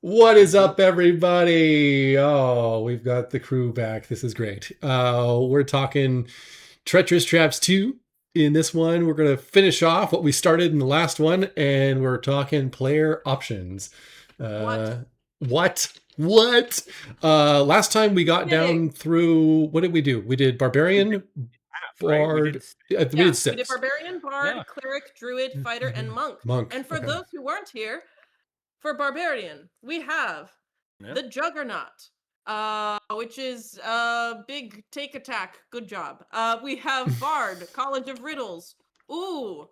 What is up, everybody? Oh, we've got the crew back. This is great. We're talking Treacherous Traps 2. In this one, we're going to finish off what we started in the last one, and we're talking player options. What? What? What? Last time we got down through, what did we do? We did Barbarian, Right? Bard. We did We did 6. Barbarian, Bard, Cleric, Druid, Fighter, and Monk. Monk. And for Okay. those who weren't here, for Barbarian, we have Yeah. the Juggernaut, which is big take attack. Good job. We have Bard, College of Riddles. Ooh,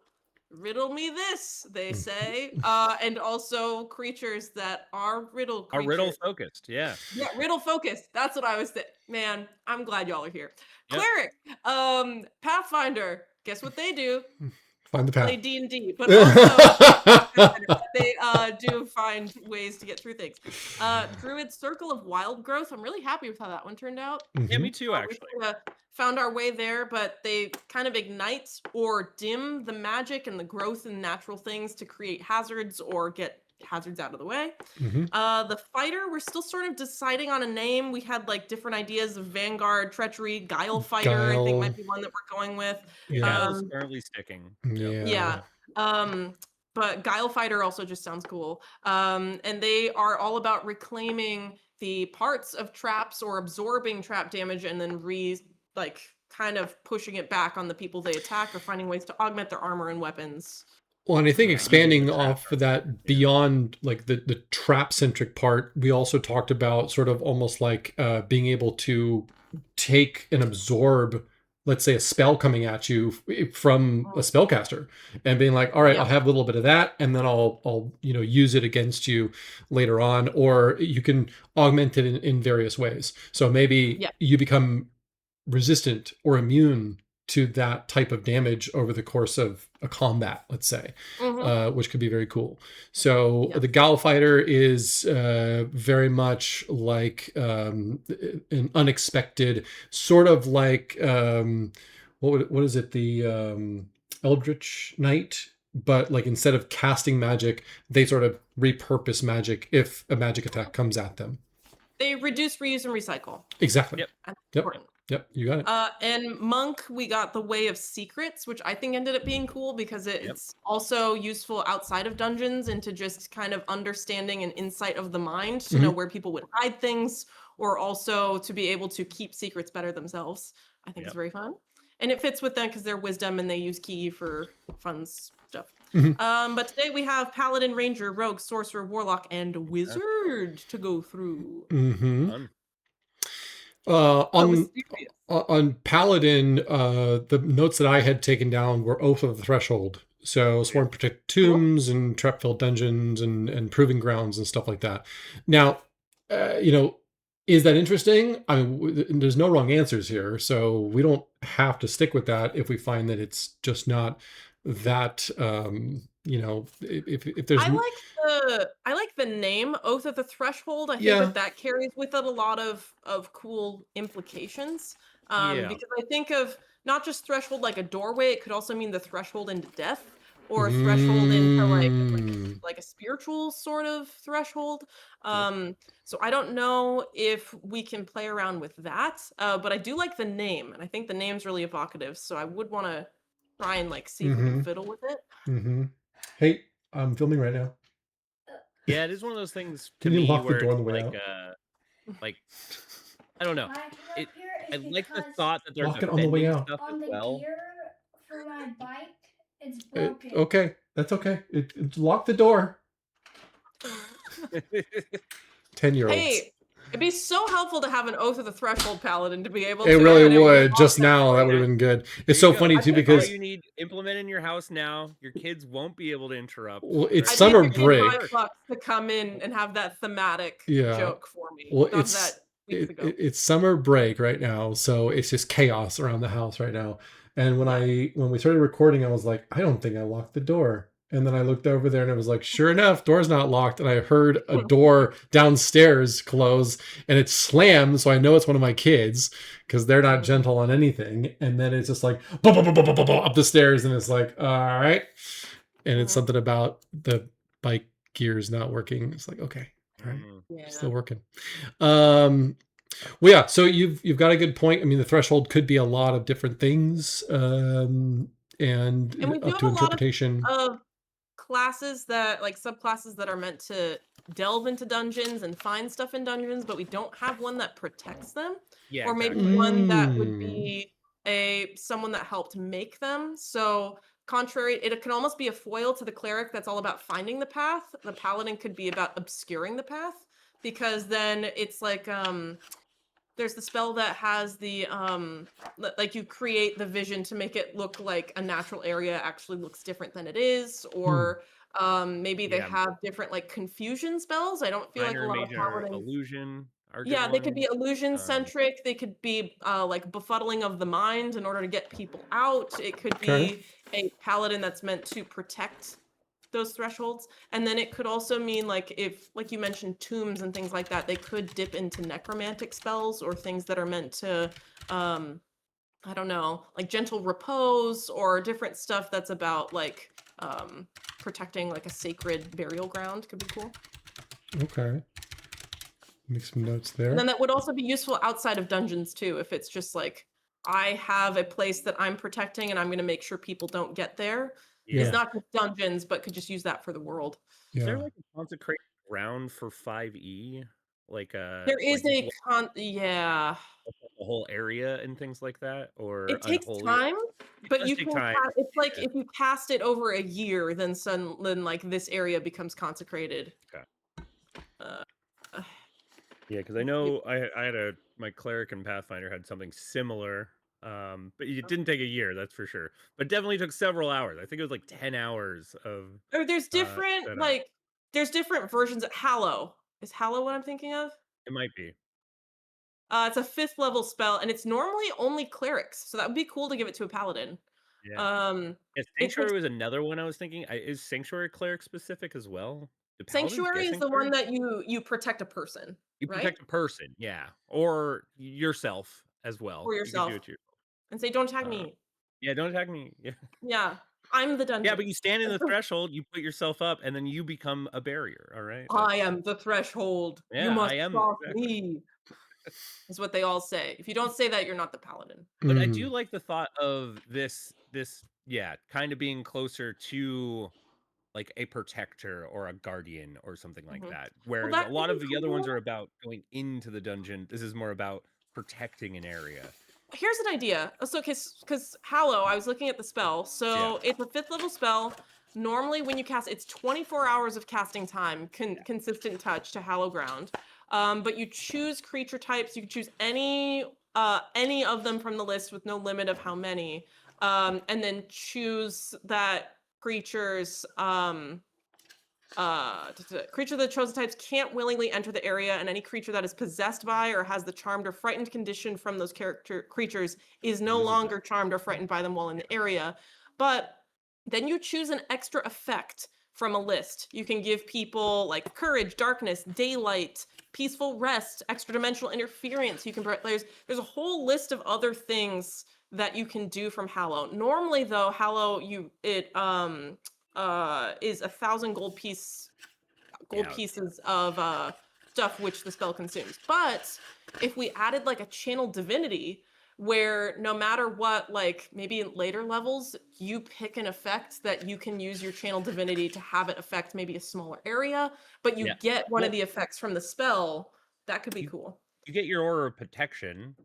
riddle me this, they say. And also creatures that are riddle creatures. A riddle focused, yeah. Yeah, riddle focused. That's what I was saying. Man, I'm glad y'all are here. Yep. Cleric, Pathfinder. Guess what they do? Find the path. Play D&D, but also they do find ways to get through things. Druid Circle of Wild Growth. I'm really happy with how that one turned out. Yeah, me too, actually. We found our way there, but they kind of ignite or dim the magic and the growth in natural things to create hazards or get hazards out of the way. The Fighter, we're still sort of deciding on a name. We had like different ideas of Vanguard, Treachery, Guile Fighter, I think might be one that we're going with. Guile's currently sticking. Yeah. But Guile Fighter also just sounds cool. And they are all about reclaiming the parts of traps or absorbing trap damage and then kind of pushing it back on the people they attack or finding ways to augment their armor and weapons. Well, and I think expanding off of that beyond like the trap centric part, we also talked about sort of almost like being able to take and absorb, let's say, a spell coming at you from a spellcaster, and being like, all right, I'll have a little bit of that, and then I'll use it against you later on, or you can augment it in various ways. So maybe you become resistant or immune to that type of damage over the course of a combat, let's say, which could be very cool. So the Guile Fighter is very much like an unexpected, sort of like, what is it, the Eldritch Knight? But like instead of casting magic, they sort of repurpose magic if a magic attack comes at them. They reduce, reuse, and recycle. Exactly. Yep. That's important. Yep, you got it. And Monk, we got the Way of Secrets, which I think ended up being cool because it's also useful outside of dungeons into just kind of understanding and insight of the mind to know where people would hide things, or also to be able to keep secrets better themselves. I think it's very fun. And it fits with them because they're wisdom and they use ki for fun stuff. But today we have Paladin, Ranger, Rogue, Sorcerer, Warlock, and Wizard to go through. On Paladin, the notes that I had taken down were Oath of the Threshold. So Sworn Protect Tombs and Trap-filled Dungeons and Proving Grounds and stuff like that. Now, is that interesting? I mean, there's no wrong answers here, so we don't have to stick with that if we find that it's just not that, if there's... I like the name Oath of the Threshold. I think that carries with it a lot of cool implications. Because I think of not just threshold like a doorway, it could also mean the threshold into death, or threshold into like a spiritual sort of threshold. So I don't know if we can play around with that, but I do like the name, and I think the name's really evocative, so I would want to try and like see if we can fiddle with it. Hey, I'm filming right now. Yeah, it is one of those things to Can you me lock the where door on the way like, out? like, I don't know. I like the thought that they're lock it on the way defending out. stuff On as the well. gear for my bike, it's broken. Okay, that's okay. Lock the door. 10-year-olds. Hey, it'd be so helpful to have an Oath of the Threshold Paladin to be able to... It really would. Just now, that would have been good. It's so funny, too, because... all you need, implement in your house now. Your kids won't be able to interrupt. Well, it's summer break. $5 to come in and have that thematic joke for me. Well, it's summer break right now, so it's just chaos around the house right now. And when we started recording, I was like, I don't think I locked the door. And then I looked over there and it was like, sure enough, door's not locked. And I heard a door downstairs close and it slammed. So I know it's one of my kids because they're not gentle on anything. And then it's just like up the stairs. And it's like, all right. And it's something about the bike gears not working. It's like, okay. All right. Yeah. Still working. Well, yeah. So you've got a good point. I mean, the threshold could be a lot of different things, and we do up have to a lot interpretation. of classes that like subclasses that are meant to delve into dungeons and find stuff in dungeons, but we don't have one that protects them. Yeah, Or maybe exactly. one that would be someone that helped make them. So contrary, it can almost be a foil to the cleric that's all about finding the path. The paladin could be about obscuring the path, because then it's like there's the spell that has the like you create the vision to make it look like a natural area actually looks different than it is, or maybe they have different like confusion spells. I don't feel like a Minor, lot of major paladins. illusion are good Yeah, they could be ones. illusion centric. They could be like befuddling of the mind in order to get people out. It could be a paladin that's meant to protect those thresholds. And then it could also mean like if, like you mentioned, tombs and things like that, they could dip into necromantic spells or things that are meant to, I don't know, like gentle repose or different stuff that's about like protecting like a sacred burial ground could be cool. Okay. Make some notes there. And then that would also be useful outside of dungeons too, if it's just like, I have a place that I'm protecting and I'm going to make sure people don't get there. Yeah. It's not just dungeons, but could just use that for the world. Is there like a consecrated ground for 5e? Like there is like yeah. The whole area and things like that, or It takes unholy? time, but you take can. time. It's like if you cast it over a year, then like this area becomes consecrated. Okay. Yeah, because I know I had my cleric and Pathfinder had something similar, but it didn't take a year, that's for sure. But definitely took several hours. I think it was like 10 hours of. Or there's different there's different versions of Hallow. Is Hallow what I'm thinking of? It might be. It's a 5th level spell, and it's normally only clerics, so that would be cool to give it to a paladin. Yeah. Sanctuary was another one I was thinking. Is Sanctuary cleric specific as well? Sanctuary is the one that you protect a person. You protect a person, yeah, or yourself as well. Or yourself. You can do it and say, "Don't attack me." Yeah, don't attack me. Yeah. Yeah, I'm the dungeon. Yeah, but you stand in the threshold, you put yourself up, and then you become a barrier. All right. I am the threshold. Yeah, you must I am cross me. Is what they all say. If you don't say that, you're not the paladin. But I do like the thought of this kind of being closer to like a protector or a guardian or something like that. Whereas a lot of the other ones are about going into the dungeon. This is more about protecting an area. Here's an idea. So, because Hallow, I was looking at the spell. So it's a 5th level spell. Normally, when you cast, it's 24 hours of casting time, consistent touch to Hallow Ground. But you choose creature types. You can choose any of them from the list with no limit of how many, and then choose that creature's creature of the chosen types can't willingly enter the area, and any creature that is possessed by or has the charmed or frightened condition from those creatures is no longer charmed or frightened by them while in the area. But then you choose an extra effect from a list. You can give people like courage, darkness, daylight, peaceful rest, extra dimensional interference. You can there's a whole list of other things that you can do from Hallow. Normally though, Hallow is 1,000 gold pieces of stuff which the spell consumes. But if we added like a channel divinity, where no matter what, like maybe in later levels, you pick an effect that you can use your channel divinity to have it affect maybe a smaller area, but you get one of the effects from the spell, that could be cool. You get your Aura of Protection,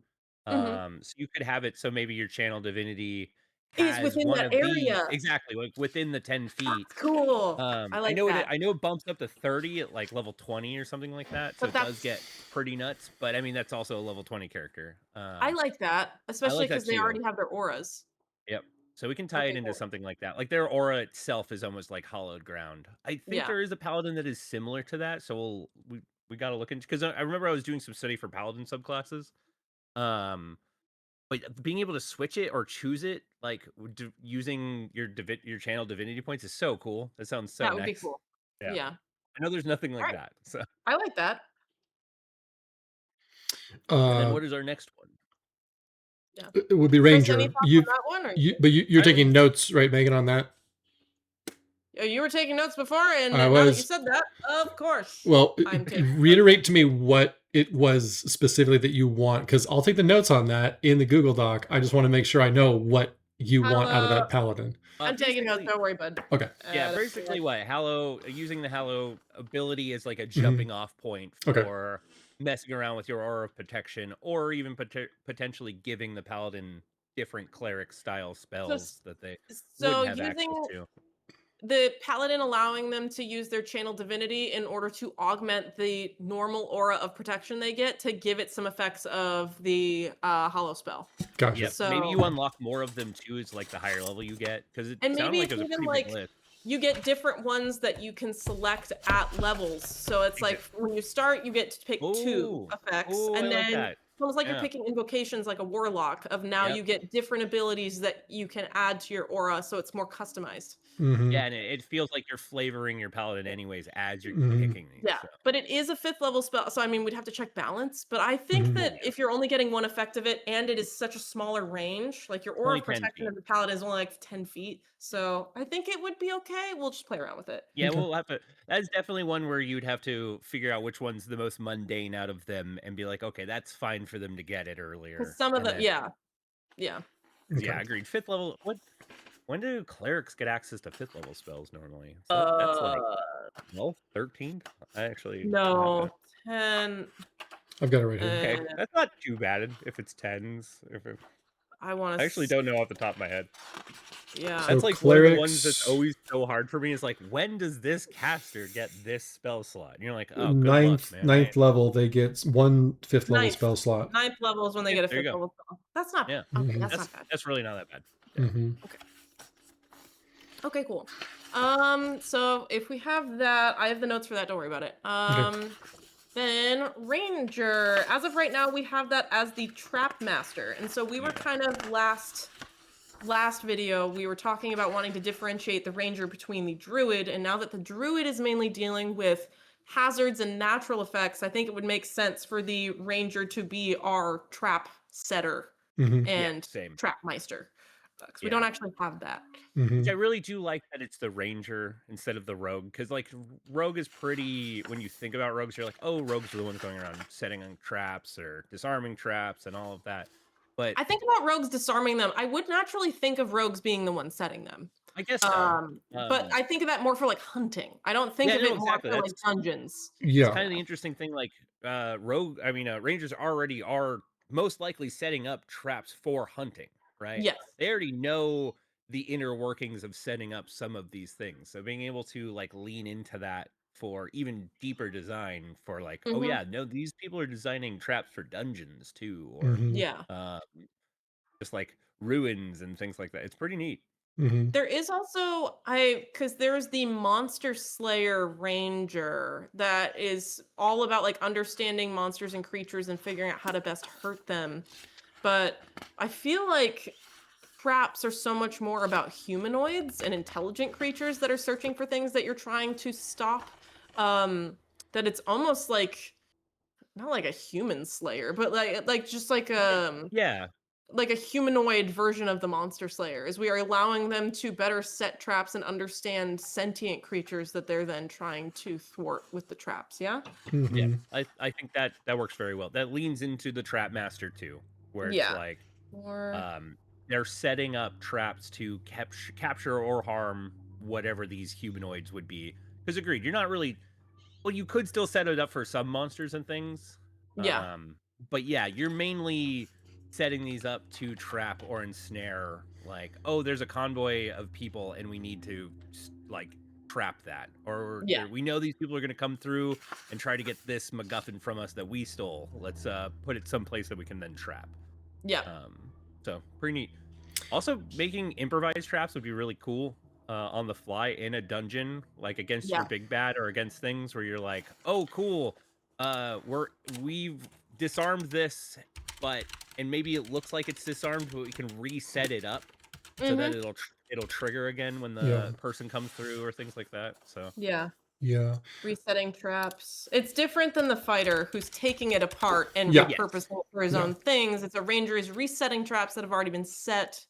so you could have it so maybe your channel divinity is within that area. Exactly, like within the 10 feet. That's cool. I like that. I know it bumps up to 30 at like level 20 or something like that, so it does get pretty nuts. But I mean, that's also a level 20 character. I like that, especially because they already have their auras. Yep. So we can tie it into something like that. Like their aura itself is almost like hallowed ground. I think there is a paladin that is similar to that. So we got to look into, because I remember I was doing some study for paladin subclasses. But being able to switch it or choose it, like using your channel divinity points, is so cool. That sounds so nice. That would be cool. Yeah. I know there's nothing like that. So I like that. And then what is our next one? Yeah. It would be Ranger. Chris, any thoughts on that one, but you're taking notes, right, Megan, on that? You were taking notes before, and I now that you was. said that, of course. Well, I'm taking reiterate to me what it was specifically that you want, because I'll take the notes on that in the Google Doc. I just want to make sure I know what you want out of that paladin. I'm taking notes. Don't worry, bud. Okay. Yeah, basically what Hallow, using the Hallow ability as like a Mm-hmm. jumping off point Okay. for messing around with your aura of protection, or even potentially giving the paladin different cleric style spells that they wouldn't have access to. The paladin allowing them to use their channel divinity in order to augment the normal aura of protection they get to give it some effects of the hollow spell. Gotcha. Yep. So maybe you unlock more of them too as like the higher level you get, because it sounded like it was a pretty big list. You get different ones that you can select at levels. So it's like when you start, you get to pick 2 effects, and then it's almost like you're picking invocations like a warlock of now you get different abilities that you can add to your aura, so it's more customized. Mm-hmm. Yeah, and it feels like you're flavoring your paladin anyways as you're picking these. Yeah, so. But it is a 5th level spell, so I mean, we'd have to check balance. But I think that if you're only getting 1 effect of it, and it is such a smaller range, like your aura of protection of the paladin is only like 10 feet, so I think it would be okay. We'll just play around with it. Yeah, we'll have to. That's definitely one where you'd have to figure out which one's the most mundane out of them, and be like, okay, that's fine for them to get it earlier. Some of them, yeah. Yeah, agreed. 5th level. When do clerics get access to 5th level spells normally? So that's like 12th, 13th? I actually no 10. I've got it right here. Okay, that's not too bad if it's 10s. I actually don't know off the top of my head. Yeah, that's so like clerics... one of the ones that's always so hard for me. Is like, when does this caster get this spell slot? And you're like, oh, good luck, man. 9th level, they get 1 5th level spell slot. 9th level is when they get a 5th level spell. That's not yeah. Okay, that's not bad. That's really not that bad. Yeah. Okay, cool. So if we have that, I have the notes for that. Don't worry about it. Then Ranger. As of right now, we have that as the Trap Master, and so we were kind of last video we were talking about wanting to differentiate the Ranger between the Druid, and now that the Druid is mainly dealing with hazards and natural effects, I think it would make sense for the Ranger to be our trap setter and trap meister. Because we don't actually have that. Which I really do like that it's the Ranger instead of the Rogue, because like Rogue is pretty, when you think about rogues, you're like, oh, rogues are the ones going around setting on traps or disarming traps and all of that. But I think about rogues disarming them. I would naturally think of rogues being the ones setting them. I guess so. But I think of that more for like hunting. I don't think of it more for like dungeons. Yeah. It's kind of the interesting thing, like Rangers already are most likely setting up traps for hunting, right? Yes. They already know the inner workings of setting up some of these things. So being able to like lean into that for even deeper design for like, oh yeah, no, these people are designing traps for dungeons too, or just like ruins and things like that. It's pretty neat. There is also because there's the Monster Slayer Ranger that is all about like understanding monsters and creatures and figuring out how to best hurt them. But I feel like traps are so much more about humanoids and intelligent creatures that are searching for things that you're trying to stop. That it's almost like not like a human slayer, but like just like like a humanoid version of the Monster Slayer, is we are allowing them to better set traps and understand sentient creatures that they're then trying to thwart with the traps. Yeah. Yeah, I think that works very well. That leans into the Trap Master too, where it's like they're setting up traps to capture or harm whatever these humanoids would be. Because agreed, you're not really. Well, you could still set it up for some monsters and things. Yeah. But yeah, you're mainly setting these up to trap or ensnare, like, oh, there's a convoy of people and we need to like trap that, or we know these people are going to come through and try to get this MacGuffin from us that we stole. Let's put it someplace that we can then trap. So pretty neat. Also, making improvised traps would be really cool on the fly in a dungeon, like against your big bad or against things where you're like, oh cool, we've disarmed this, and maybe it looks like it's disarmed, but we can reset it up so that it'll trigger again when the person comes through or things like that. So yeah, resetting traps. It's different than the fighter who's taking it apart and repurposing it for his own things. It's a Ranger is resetting traps that have already been set.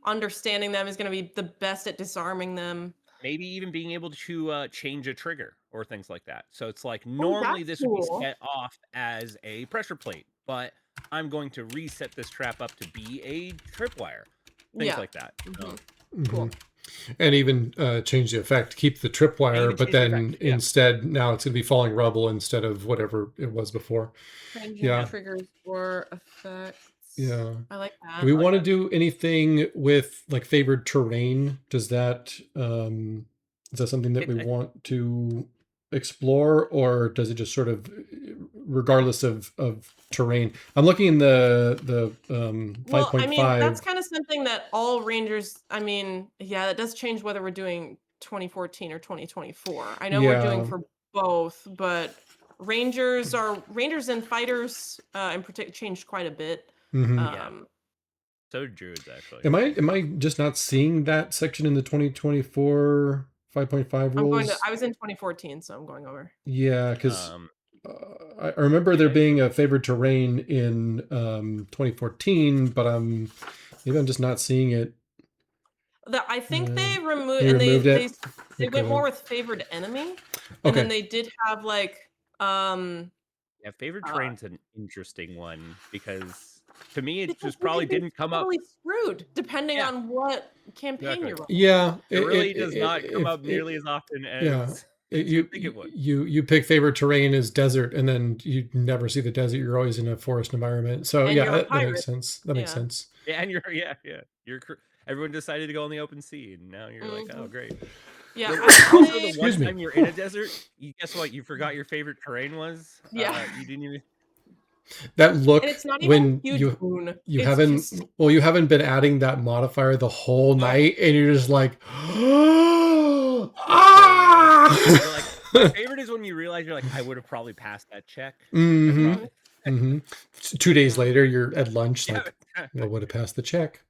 Understanding them is going to be the best at disarming them. maybe even being able to change a trigger or things like that. So it's like normally this would be set off as a pressure plate, but I'm going to reset this trap up to be a tripwire. Things like that. Cool. And even change the effect, keep the tripwire, but then instead now it's going to be falling rubble instead of whatever it was before. Changing triggers or effects. Yeah, I like that. Do we want to do anything with like favored terrain? Does that is that something that we want to explore, or does it just sort of regardless of terrain? I'm looking in the 5.5. Well, I mean, that's kind of something that all Rangers, I mean, yeah, that does change whether we're doing 2014 or 2024. I know we're doing for both, but Rangers and fighters in particular changed quite a bit. So did Druids, actually. Am I just not seeing that section in the 2024 5.5 rules? I was in 2014, so I'm going over. Yeah, because I remember there being a favored terrain in 2014, but maybe I'm just not seeing it. I think they removed it. They went more with favored enemy, and then they did have like yeah, favored terrain's an interesting one because to me it just probably didn't come up. Screwed depending on what campaign you're running. Yeah, it really does not come up nearly as often as you think it would. You pick favorite terrain as desert, and then you never see the desert. You're always in a forest environment. So and that makes sense. That makes sense. Yeah, and everyone decided to go on the open sea, and now you're like, oh great. Yeah. Also, the one time you're in a desert, guess what? You forgot your favorite terrain was. Yeah. You didn't even. That look when you haven't been adding that modifier the whole night, and you're just like, like, my favorite is when you realize you're like, I would have probably passed that check. 2 days later, you're at lunch, like, I would have passed the check.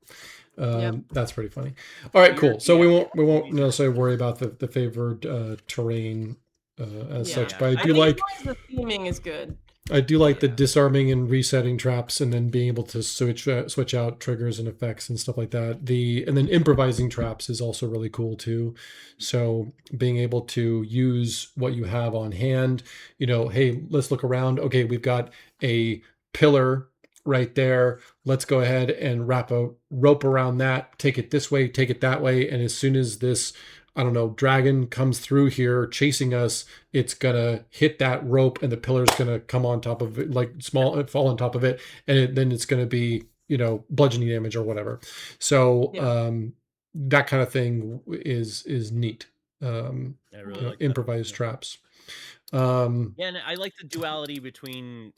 That's pretty funny. All right, cool. So we won't necessarily worry about the favored terrain as such, but I do like the theming is good. I do like the disarming and resetting traps, and then being able to switch out triggers and effects and stuff like that. And then improvising traps is also really cool too. So being able to use what you have on hand, hey, let's look around. Okay, we've got a pillar right there. Let's go ahead and wrap a rope around that. Take it this way, take it that way, and as soon as this dragon comes through here chasing us, it's gonna hit that rope and the pillar's gonna come on top of it, like fall on top of it, and then it's gonna be, bludgeoning damage or whatever. So that kind of thing is neat. Really like improvised traps. And I like the duality between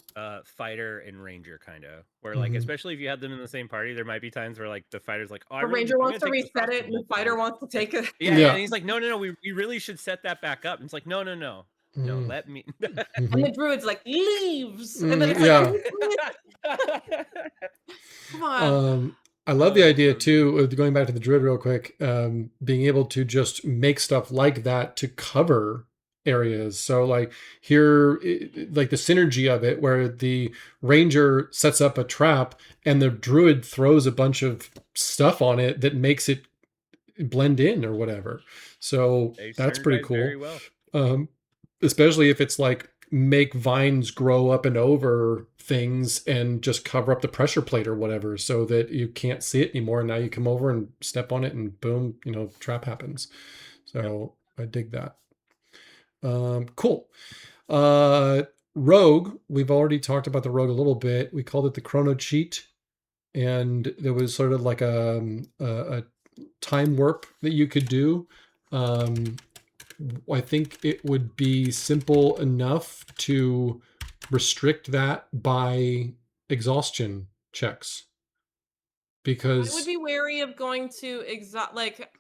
fighter and ranger, kind of, where like especially if you have them in the same party, there might be times where like the fighter's like, oh, the ranger wants to reset it and the fighter wants to take it. Yeah, and he's like, no, we really should set that back up. And it's like, no, let me. And the druid's like, leaves, and then it's like, come on. I love the idea too, going back to the druid real quick, being able to just make stuff like that to cover areas. So like here, like the synergy of it, where the ranger sets up a trap and the druid throws a bunch of stuff on it that makes it blend in or whatever. So that's pretty cool. Very well. Especially if it's like make vines grow up and over things and just cover up the pressure plate or whatever, so that you can't see it anymore. And now you come over and step on it and boom, trap happens. So I dig that. Cool. Rogue, we've already talked about the rogue a little bit. We called it the chrono cheat, and there was sort of like a time warp that you could do. I think it would be simple enough to restrict that by exhaustion checks, because I would be wary of going to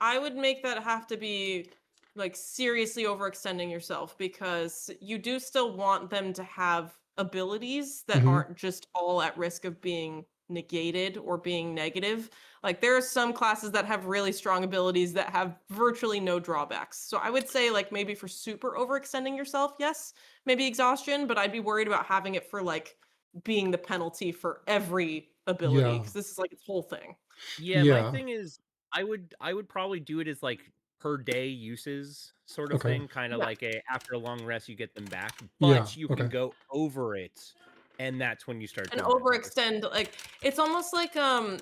I would make that have to be like seriously overextending yourself, because you do still want them to have abilities that aren't just all at risk of being negated or being negative. Like there are some classes that have really strong abilities that have virtually no drawbacks. So I would say like maybe for super overextending yourself, yes, maybe exhaustion, but I'd be worried about having it for like being the penalty for every ability, because this is like its whole thing. Yeah, my thing is I would probably do it as like per day uses sort of thing, kind of like after a long rest you get them back, but you can go over it, and that's when you start and doing overextend. Like it's almost like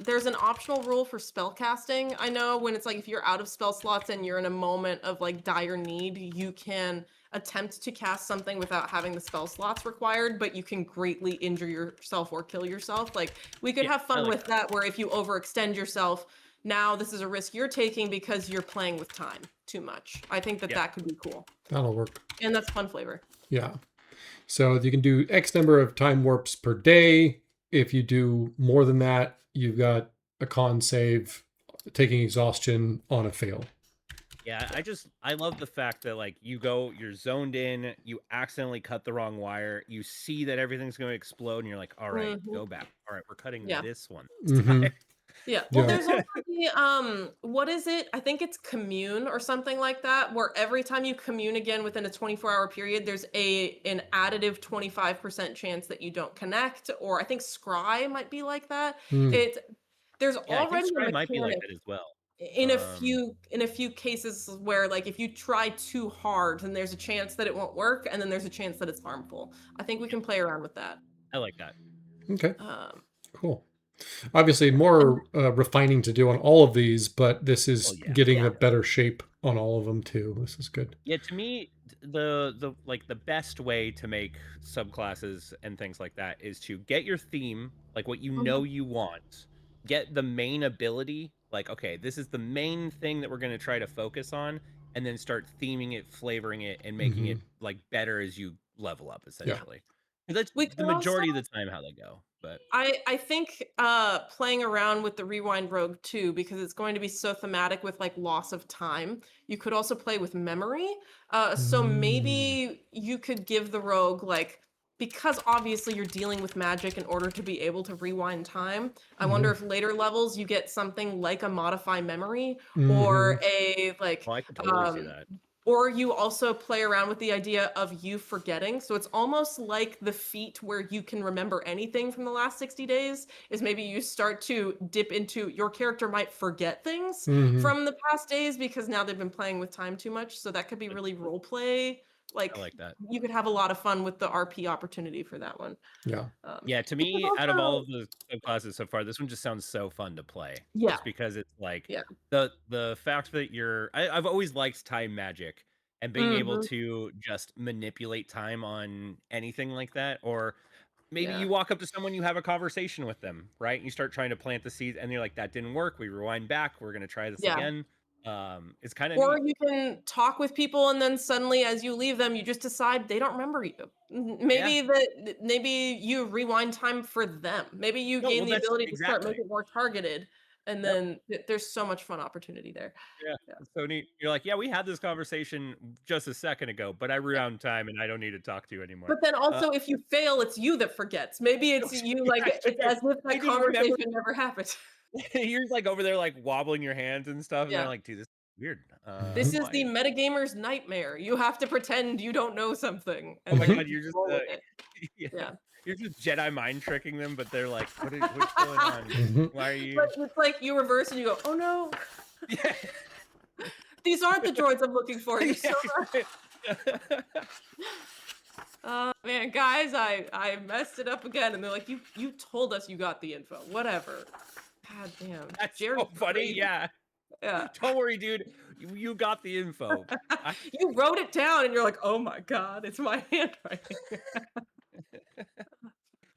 there's an optional rule for spell casting. I know when it's like if you're out of spell slots and you're in a moment of like dire need, you can attempt to cast something without having the spell slots required, but you can greatly injure yourself or kill yourself. Like we could have fun with that, where if you overextend yourself, now this is a risk you're taking because you're playing with time too much. I think that that could be cool. That'll work. And that's fun flavor. Yeah. So you can do X number of time warps per day. If you do more than that, you've got a con save, taking exhaustion on a fail. Yeah, I love the fact that like you're zoned in, you accidentally cut the wrong wire, you see that everything's going to explode, and you're like, all right, go back. All right, we're cutting this one. Yeah. Well, there's also the what is it? I think it's commune or something like that, where every time you commune again within a 24-hour period, there's an additive 25% chance that you don't connect. Or I think scry might be like that. There's already a might be like that as well. In a few cases where like if you try too hard, then there's a chance that it won't work, and then there's a chance that it's harmful. I think we can play around with that. I like that. Okay. Cool. Obviously, more refining to do on all of these, but this is getting a better shape on all of them too. This is good. Yeah, to me, the best way to make subclasses and things like that is to get your theme, like what you know you want, get the main ability, like okay, this is the main thing that we're going to try to focus on, and then start theming it, flavoring it, and making it like better as you level up, essentially. That's the majority of the time how they go. But I think playing around with the rewind rogue too, because it's going to be so thematic with like loss of time. You could also play with memory. So maybe you could give the rogue like, because obviously you're dealing with magic in order to be able to rewind time. I wonder if later levels you get something like a modify memory or a like I could totally see that. Or you also play around with the idea of you forgetting. So it's almost like the feat where you can remember anything from the last 60 days is maybe you start to dip into your character might forget things from the past days because now they've been playing with time too much. So that could be really role play. Like, I like that. You could have a lot of fun with the RP opportunity for that one. Yeah. Yeah, to me, out of all of the subclasses so far, this one just sounds so fun to play. Yeah. Just because it's like the fact that I've always liked time magic and being able to just manipulate time on anything like that. Or maybe you walk up to someone, you have a conversation with them, right? And you start trying to plant the seeds and you're like, that didn't work. We rewind back. We're going to try this again. It's kind of or neat. You can talk with people and then suddenly as you leave them you just decide they don't remember you. Maybe you rewind time for them. Maybe you gain the ability to start making it more targeted, and then there's so much fun opportunity there. It's so neat. You're like, we had this conversation just a second ago, but I rewound time and I don't need to talk to you anymore. But then also if you fail, it's you that forgets. Maybe it's you, like it's as if that conversation never happened. You're like over there like wobbling your hands and stuff, and they're like, dude, this is weird. This is the metagamer's nightmare. You have to pretend you don't know something. And oh my god, you're just you're just Jedi mind tricking them, but they're like, what's going on? Why are you? But it's like you reverse and you go, oh no. These aren't the droids I'm looking for. You're so right. Man, guys, I messed it up again, and they're like, you told us you got the info. Whatever. God damn. That's so funny. Yeah. Don't worry, dude. You got the info. You wrote it down, and you're like, oh my god, it's my handwriting.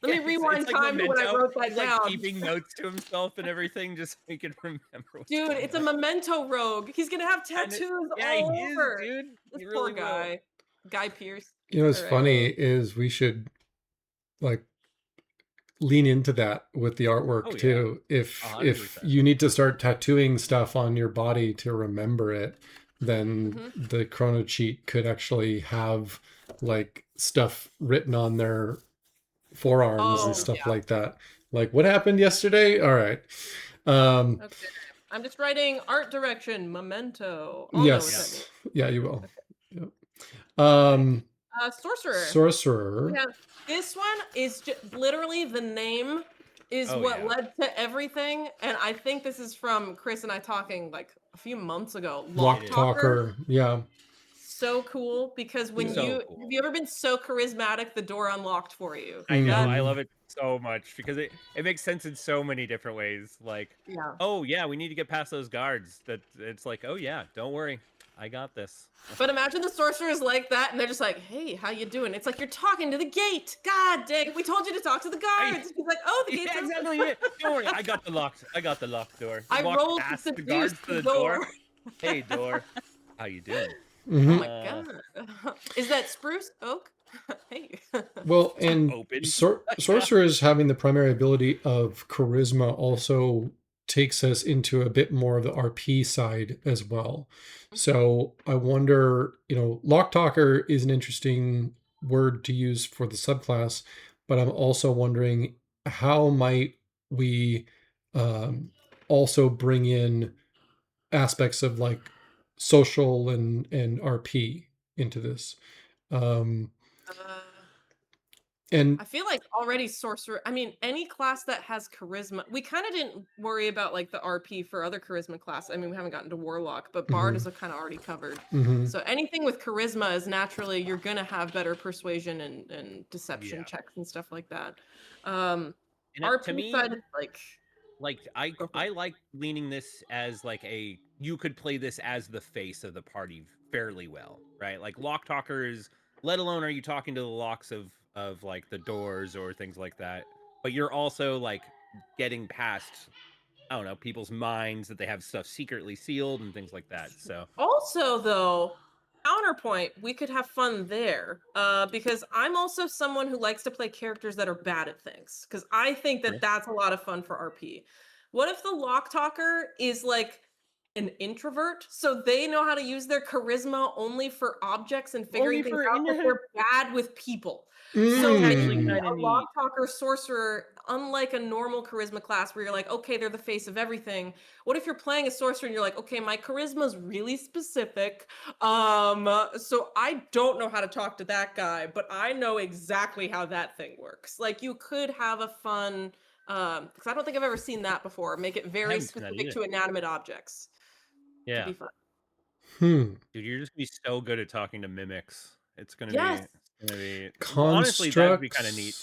Let me rewind time to when I wrote that down. Like keeping notes to himself and everything, just so he can remember. Dude, it's a memento rogue. He's gonna have tattoos all over. Dude. This poor guy, Guy Pearce. You know what's funny is we should like lean into that with the artwork too. If 100%. You need to start tattooing stuff on your body to remember it, then the chrono cheat could actually have like stuff written on their forearms and stuff like that. Like, what happened yesterday? All right. Okay. I'm just writing art direction, memento. Yes. Yeah, you will. Okay. Yep. Sorcerer. Sorcerer. This one is just literally the name is what led to everything. And I think this is from Chris and I talking like a few months ago. Lock Talker. Yeah. So cool, because when have you ever been so charismatic the door unlocked for you? I know. I love it so much because it makes sense in so many different ways. Like, oh yeah, we need to get past those guards. That it's like, oh yeah, don't worry, I got this. But imagine the sorcerers like that, and they're just like, hey, how you doing? It's like you're talking to the gate. God dang, we told you to talk to the guards. He's like, oh, the gate's open. Exactly it. Don't worry, I got the locked door. I rolled past to the guards to the door. Hey, door, how you doing? Oh my god. Is that spruce oak? Hey. Well, and sorcerers having the primary ability of charisma also takes us into a bit more of the RP side as well. So I wonder, Lock Talker is an interesting word to use for the subclass, but I'm also wondering how might we also bring in aspects of like social and RP into this. And I feel like already sorcerer, I mean, any class that has charisma, we kind of didn't worry about like the RP for other charisma class. I mean, we haven't gotten to Warlock, but Bard is kind of already covered. So anything with charisma is naturally, you're going to have better persuasion and deception checks and stuff like that. RP to me, side is like I like leaning this as like you could play this as the face of the party fairly well, right? Like Lock Talkers, let alone are you talking to the locks of like the doors or things like that, but you're also like getting past, I don't know, people's minds that they have stuff secretly sealed and things like that. So also though, counterpoint, we could have fun there, because I'm also someone who likes to play characters that are bad at things, because I think that that's a lot of fun for RP. What if the Lock Talker is like an introvert, so they know how to use their charisma only for objects and figuring things out, but they're bad with people? So a Lock Talker sorcerer, unlike a normal charisma class where you're like, okay, they're the face of everything. What if you're playing a sorcerer and you're like, okay, my charisma is really specific, so I don't know how to talk to that guy, but I know exactly how that thing works. Like, you could have a fun, because I don't think I've ever seen that before. Make it very specific to inanimate objects. Yeah. It'd be fun. Dude, you're just gonna be so good at talking to mimics. It's gonna be honestly, that'd be kind of neat.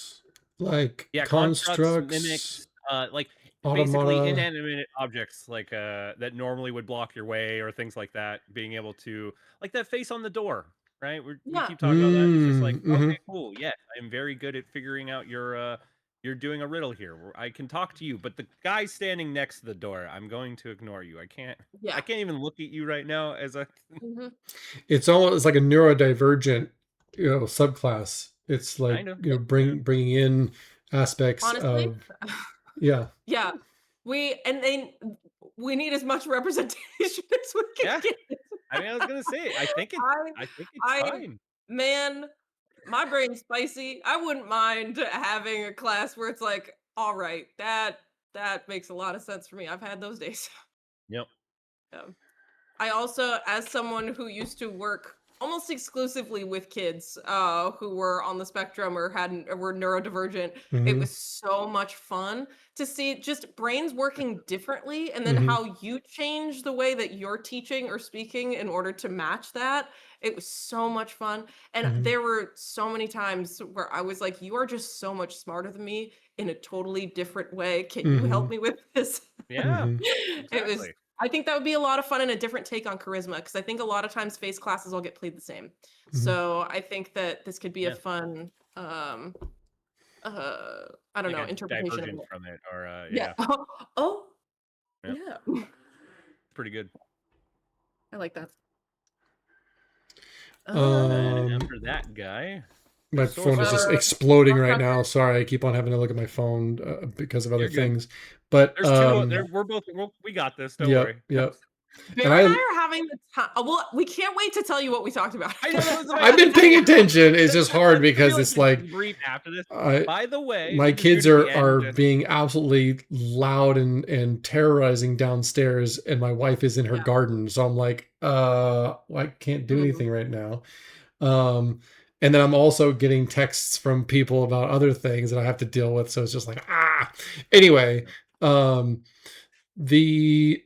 Like constructs, mimics, like basically inanimate objects, like that normally would block your way or things like that. Being able to, like that face on the door, right? We keep talking about that. It's just like, okay, cool. Yes, I'm very good at figuring out you're doing a riddle here. I can talk to you, but the guy standing next to the door, I'm going to ignore you. I can't even look at you right now as a. It's almost like a neurodivergent, subclass. It's like bringing in aspects of yeah. We need as much representation as we can get. I mean, I was gonna say, I think it's fine. Man, my brain's spicy. I wouldn't mind having a class where it's like, all right, that makes a lot of sense for me. I've had those days. Yep. I also, as someone who used to work almost exclusively with kids who were on the spectrum or were neurodivergent, it was so much fun to see just brains working differently, and then how you change the way that you're teaching or speaking in order to match that. It was so much fun. And there were so many times where I was like, you are just so much smarter than me in a totally different way. Can you help me with this? Yeah. Exactly. I think that would be a lot of fun and a different take on charisma, because I think a lot of times face classes all get played the same. So I think that this could be a fun I don't know, interpretation of it. From it, or yeah. Pretty good. I like that. After that guy, my phone is just exploding right now. Sorry, I keep on having to look at my phone because of other things. But there's we got this. Don't worry. Yep. Bear and I are having the time. Well, we can't wait to tell you what we talked about. I've been paying attention. It's just hard because it's like brief after this. By the way, my kids are being absolutely loud and terrorizing downstairs, and my wife is in her garden. So I'm like, I can't do anything right now. And then I'm also getting texts from people about other things that I have to deal with. So it's just like, Anyway, the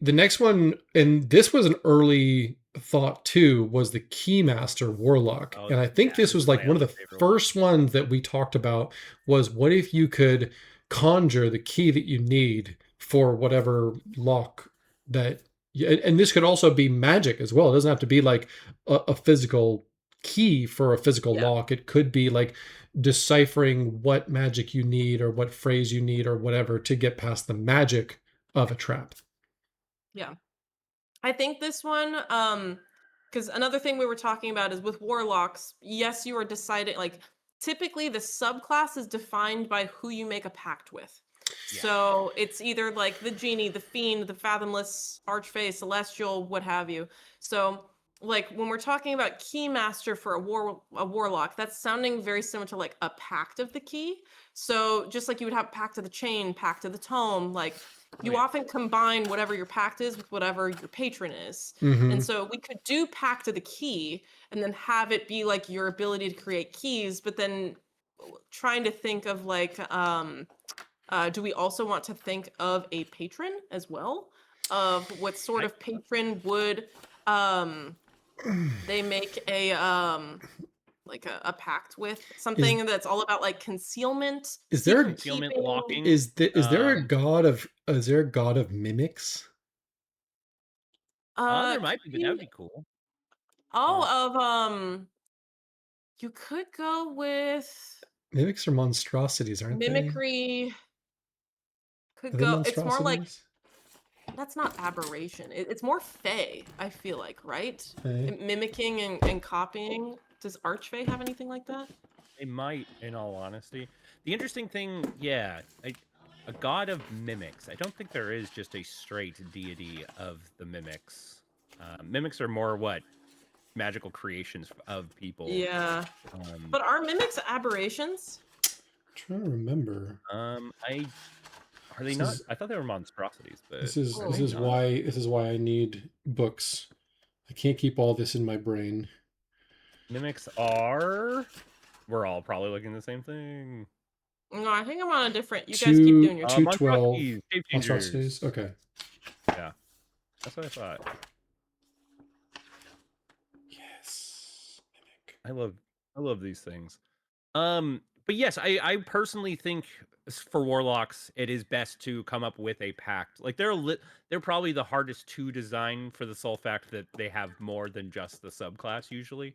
next one, and this was an early thought too, was the Keymaster Warlock. Oh, and I think yeah, this was like one of the first ones that we talked about, was what if you could conjure the key that you need for whatever lock that, and this could also be magic as well. It doesn't have to be like a physical key for a physical lock. It could be like deciphering what magic you need or what phrase you need or whatever to get past the magic of a trap. Yeah. I think this one, because another thing we were talking about is with warlocks, yes, you are deciding, like, typically the subclass is defined by who you make a pact with. Yeah. So it's either like the genie, the fiend, the fathomless, archfey, celestial, what have you. So like when we're talking about keymaster for a warlock, that's sounding very similar to like a pact of the key. So just like you would have pact of the chain, pact of the tome, like you often combine whatever your pact is with whatever your patron is. And so we could do pact of the key and then have it be like your ability to create keys, but then trying to think of like do we also want to think of a patron as well, of what sort of patron would they make a like a pact with? Something that's all about like concealment. Is there concealment locking? Is there a god of mimics? There might be, but that would be cool. You could go with mimics or monstrosities, aren't mimicry. They? Could go. It's more like that's not aberration. It's more fey, I feel like, right? Mimicking and copying. Does Archfey have anything like that? They might, in all honesty. The interesting thing, a god of mimics. I don't think there is just a straight deity of the mimics. Mimics are more what? Magical creations of people. Yeah. But are mimics aberrations? I'm trying to remember. Are they not? I thought they were monstrosities, but this is why I need books. I can't keep all this in my brain. Mimics are. We're all probably looking at the same thing. No, I think I'm on a different. You guys keep doing your 212 monstrosities. Okay. Yeah, that's what I thought. Yes, mimic. I love these things. But yes, I personally think for warlocks, it is best to come up with a pact. Like they're probably the hardest to design for the sole fact that they have more than just the subclass usually.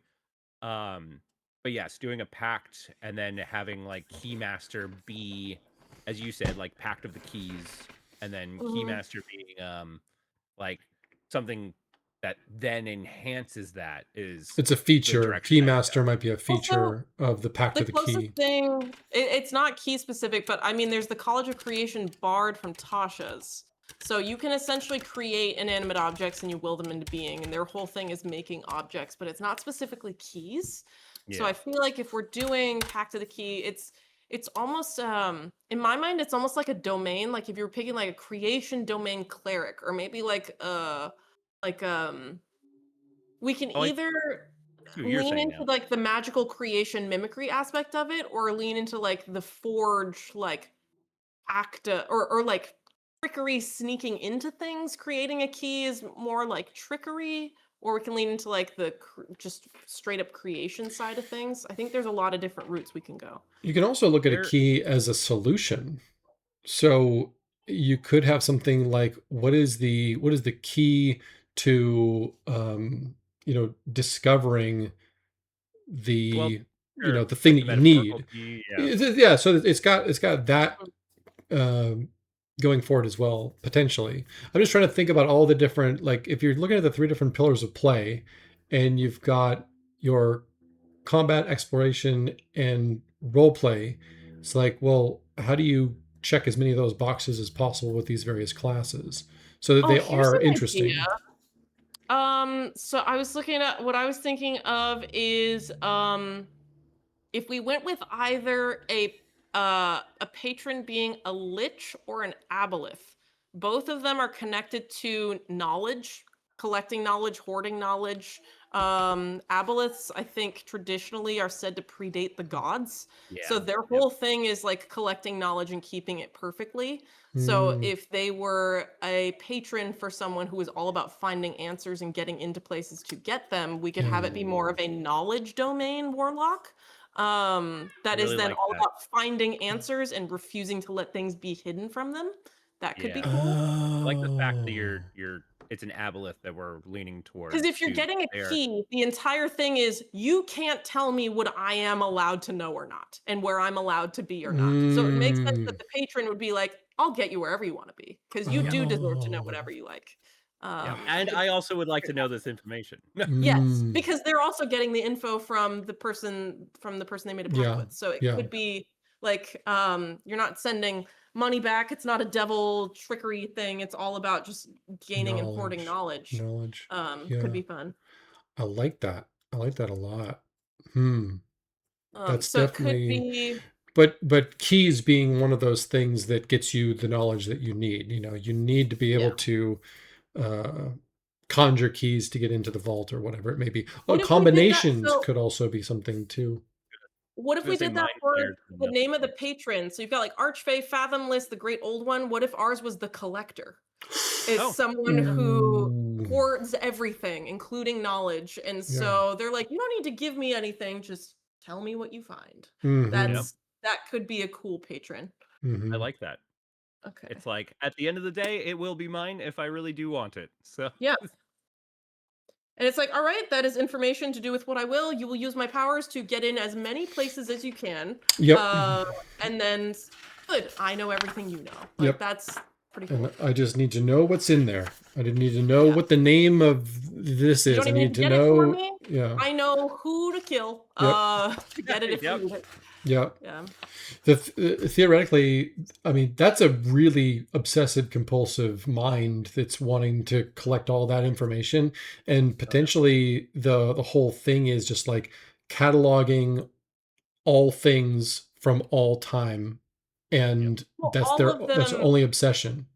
But yes, doing a pact and then having like Keymaster be, as you said, like Pact of the Keys, and then Keymaster being like something that then enhances that is. It's a feature. Keymaster might be a feature of the Pact of the Key. Thing, it's not key specific, but I mean, there's the College of Creation Bard from Tasha's. So you can essentially create inanimate objects and you will them into being, and their whole thing is making objects, but it's not specifically keys. Yeah. So I feel like if we're doing Pact of the Key, it's almost in my mind, it's almost like a domain. Like if you're picking like a creation domain cleric, or maybe like we can either lean into like the magical creation mimicry aspect of it, or lean into like the forge like acta or like trickery, sneaking into things. Creating a key is more like trickery, or we can lean into like the just straight up creation side of things. I think there's a lot of different routes we can go. You can also look at a key as a solution. So you could have something like, what is the key to discovering the the thing that you need. Yeah, so it's got that going forward as well, potentially. I'm just trying to think about all the different, like if you're looking at the 3 different pillars of play, and you've got your combat, exploration, and role play, it's like, well, how do you check as many of those boxes as possible with these various classes so that they are interesting? Idea. So I was looking at what I was thinking of is if we went with either a patron being a lich or an aboleth. Both of them are connected to knowledge collecting knowledge, hoarding knowledge. Aboleths, I think, traditionally are said to predate the gods. So their whole thing is like collecting knowledge and keeping it perfectly. So if they were a patron for someone who is all about finding answers and getting into places to get them, we could have it be more of a knowledge domain warlock. That is then all about finding answers and refusing to let things be hidden from them. That could be cool. I like the fact that it's an aboleth that we're leaning towards. Because if you're getting a key, the entire thing is you can't tell me what I am allowed to know or not, and where I'm allowed to be or not. So it makes sense that the patron would be like, I'll get you wherever you want to be, because you do deserve to know whatever you like. And I also would like to know this information. Yes, because they're also getting the info from the person they made a pact with. So it could be like you're not sending money back. It's not a devil trickery thing. It's all about just gaining and hoarding knowledge. Could be fun. I like that. I like that a lot. That's so definitely. It could be. But keys being one of those things that gets you the knowledge that you need. You need to be able to conjure keys to get into the vault or whatever it may be. Combinations could also be something too. What if we did that for the name of the patron? So you've got like Archfey, Fathomless, the Great Old One. What if ours was the Collector? It's someone who hoards everything, including knowledge. And so they're like, you don't need to give me anything. Just tell me what you find. That could be a cool patron. I like that. Okay. It's like, at the end of the day, it will be mine if I really do want it. So yeah. And it's like, all right, that is information to do with what I will. You will use my powers to get in as many places as you can. Yep. And then, good, I know everything you know. Like, that's pretty cool. And I just need to know what's in there. I didn't need to know what the name of this is. I need to know. It for me. I know who to kill. To get it if you need it. Yeah. Theoretically, I mean, that's a really obsessive compulsive mind that's wanting to collect all that information, and potentially the whole thing is just like cataloging all things from all time, and that's their only obsession.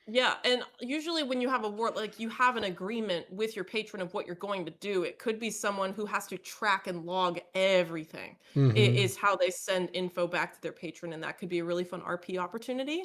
Yeah, and usually when you have a war, like you have an agreement with your patron of what you're going to do. It could be someone who has to track and log everything. It is how they send info back to their patron, and that could be a really fun RP opportunity.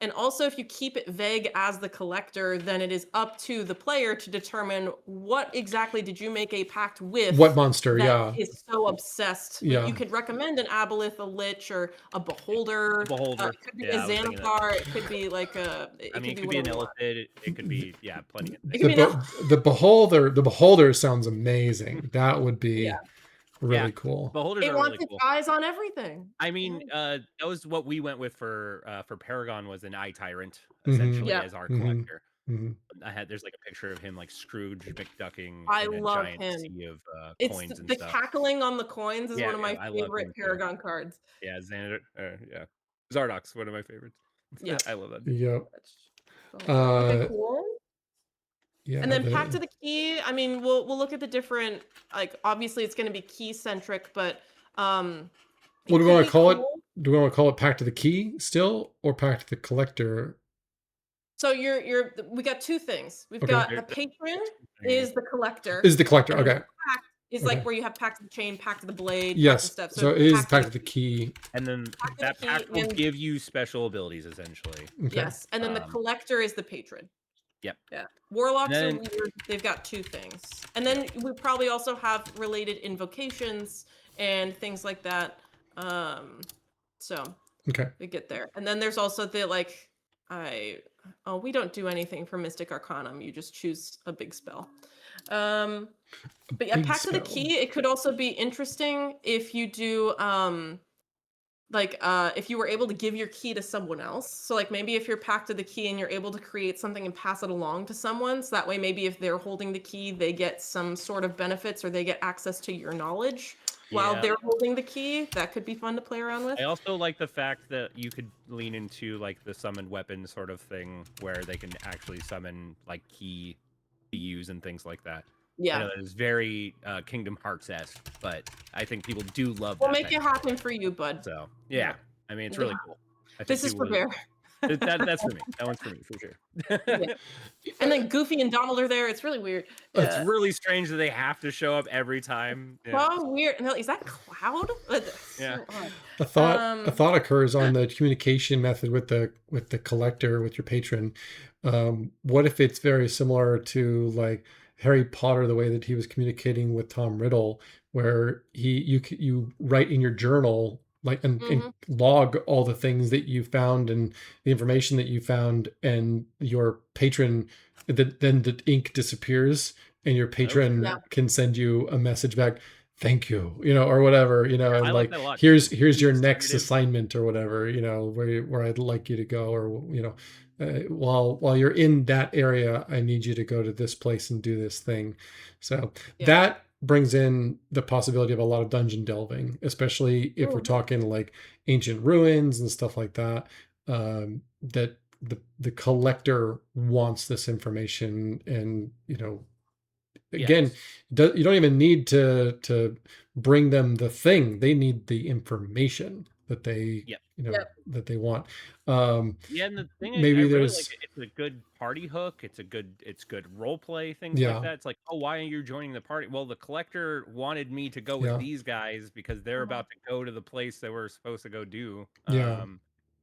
And also, if you keep it vague as the collector, then it is up to the player to determine what exactly did you make a pact with. What monster, is so obsessed. You could recommend an Aboleth, a Lich, or a Beholder. It could be a Xanathar. It could be like it could be an Illithid. It could be plenty of things. The Beholder sounds amazing. That would be really cool. Beholders it wants its eyes on everything. I mean, that was what we went with for Paragon, was an Eye Tyrant essentially as our collector. There's like a picture of him like Scrooge McDucking in a giant sea of coins and stuff. The cackling on the coins is one of my favorite Paragon cards. Yeah, Zardok's one of my favorites. Yeah, I love that. Yep. Okay, cool. Yeah. And then Pact of the Key. I mean, we'll look at the different. Like, obviously, it's going to be key centric, but what do we want to call it? Do we want to call it Pact of the Key still, or Pact of the Collector? So we got two things. We've got the patron is the collector. Is the collector okay? Pact is like where you have Pact of the Chain, Pact of the Blade, yes. Stuff. So it is Pact of the Key. And then that pact will give you special abilities essentially. Okay. Yes, and then the collector is the patron. Yep. Yeah. Warlocks are weird. They've got two things. And then we probably also have related invocations and things like that. So we get there. And then there's also the we don't do anything for Mystic Arcanum. You just choose a big spell. But yeah, Pact of the Key, it could also be interesting if you do if you were able to give your key to someone else. So like maybe if you're Pact of the Key and you're able to create something and pass it along to someone, so that way maybe if they're holding the key, they get some sort of benefits or they get access to your knowledge while they're holding the key. That could be fun to play around with. I also like the fact that you could lean into like the summoned weapon sort of thing where they can actually summon like key to use and things like that. Yeah, I know that is very Kingdom Hearts-esque, but I think people do love that. We'll make it happen for you, bud. So, yeah. I mean, it's really cool. This is for bear. That's for me. That one's for me for sure. Yeah. And then Goofy and Donald are there. It's really weird. It's Yeah. really strange that they have to show up every time. Yeah. So weird. No, is that Cloud? Yeah. So odd. A thought occurs on the communication method with the collector, with your patron. What if it's very similar to like Harry Potter, the way that he was communicating with Tom Riddle, where you write in your journal like and log all the things that you found and the information that you found, and your patron, then the ink disappears, and your patron Yeah. can send you a message back, thank you, or whatever, and I like like, that a lot. here's your next Distributive. assignment or whatever, where I'd like you to go, or while you're in that area, I need you to go to this place and do this thing. So that brings in the possibility of a lot of dungeon delving, especially if we're talking like ancient ruins and stuff like that. That the collector wants this information, and again, you don't even need to bring them the thing. They need the information that they that they want. Yeah, and the thing I Maybe really like, there's it's a good party hook. It's good role play, things like that. It's like, oh, why are you joining the party? Well, the collector wanted me to go with these guys because they're about to go to the place that we're supposed to go do.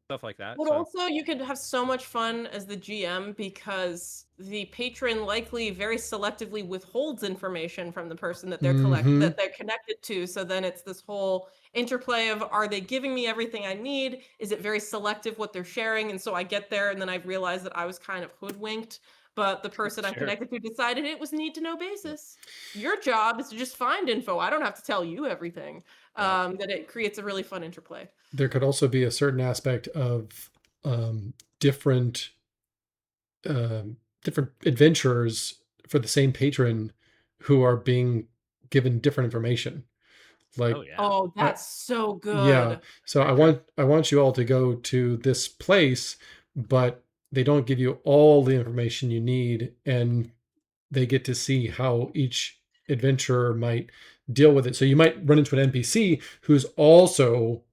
Stuff like that. But also, you could have so much fun as the GM because the patron likely very selectively withholds information from the person that they're that they're connected to. So then it's this whole interplay of, are they giving me everything I need? Is it very selective what they're sharing? And so I get there and then I realize that I was kind of hoodwinked, but the person I'm connected to decided it was need to know basis. Your job is to just find info. I don't have to tell you everything. That it creates a really fun interplay. There could also be a certain aspect of different adventurers for the same patron who are being given different information. Like, oh, that's so good. Yeah. So I want you all to go to this place, but they don't give you all the information you need, and they get to see how each adventurer might deal with it. So you might run into an NPC who's also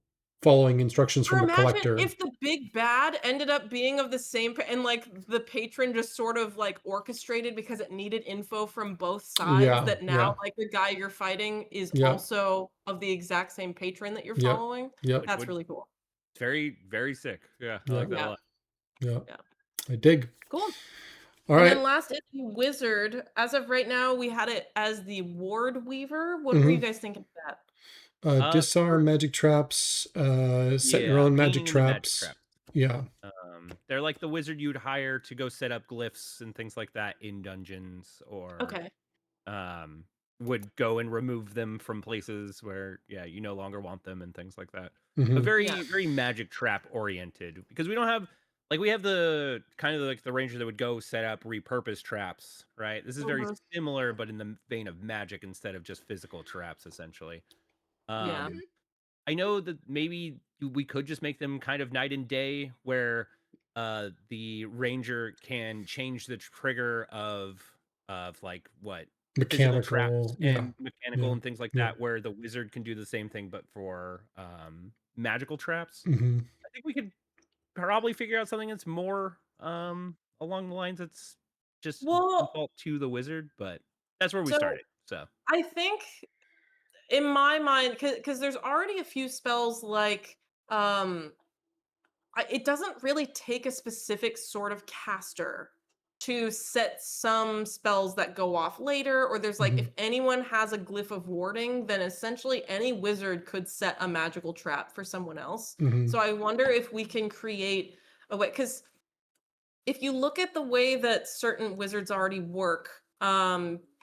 following instructions from a collector. Imagine if the big bad ended up being of the same, and like the patron just sort of like orchestrated because it needed info from both sides, that now like the guy you're fighting is also of the exact same patron that you're following. That's really cool. Very, very sick. Yeah, I like that a lot. Yeah. I dig. Cool. All right. And then last is the wizard. As of right now, we had it as the ward weaver. What were you guys thinking of that? Disarm magic traps, set your own magic traps. Yeah. They're like the wizard you'd hire to go set up glyphs and things like that in dungeons, or would go and remove them from places where you no longer want them and things like that. But very very magic trap oriented, because we don't have, like, we have the kind of like the ranger that would go set up repurposed traps, right? This is very similar, but in the vein of magic instead of just physical traps, essentially. I know that maybe we could just make them kind of night and day, where the ranger can change the trigger of like what mechanical traps and mechanical and things like that, where the wizard can do the same thing but for magical traps. I think we could probably figure out something that's more along the lines that's just default to the wizard, but that's where we started. So I think, in my mind, because there's already a few spells like it doesn't really take a specific sort of caster to set some spells that go off later, or there's like, if anyone has a glyph of warding, then essentially any wizard could set a magical trap for someone else. So I wonder if we can create a way, because if you look at the way that certain wizards already work,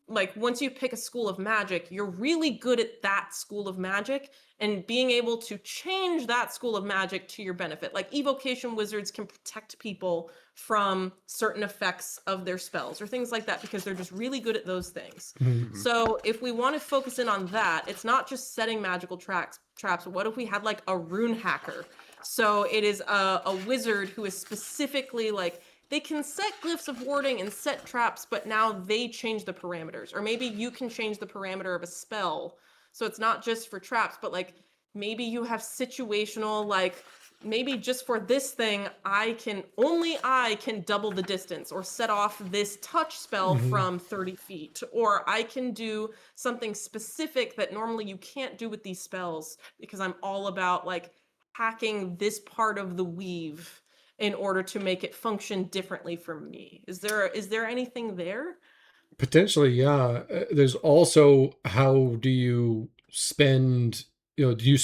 like once you pick a school of magic, you're really good at that school of magic and being able to change that school of magic to your benefit. Like evocation wizards can protect people from certain effects of their spells or things like that because they're just really good at those things. So if we want to focus in on that, it's not just setting magical traps. What if we had like a rune hacker? So it is a wizard who is specifically like, they can set glyphs of warding and set traps, but now they change the parameters. Or maybe you can change the parameter of a spell. So it's not just for traps, but like maybe you have situational, like maybe just for this thing, only I can double the distance or set off this touch spell from 30 feet, or I can do something specific that normally you can't do with these spells because I'm all about like hacking this part of the weave in order to make it function differently for me. Is there anything there? Potentially, yeah. There's also, how do you spend, do you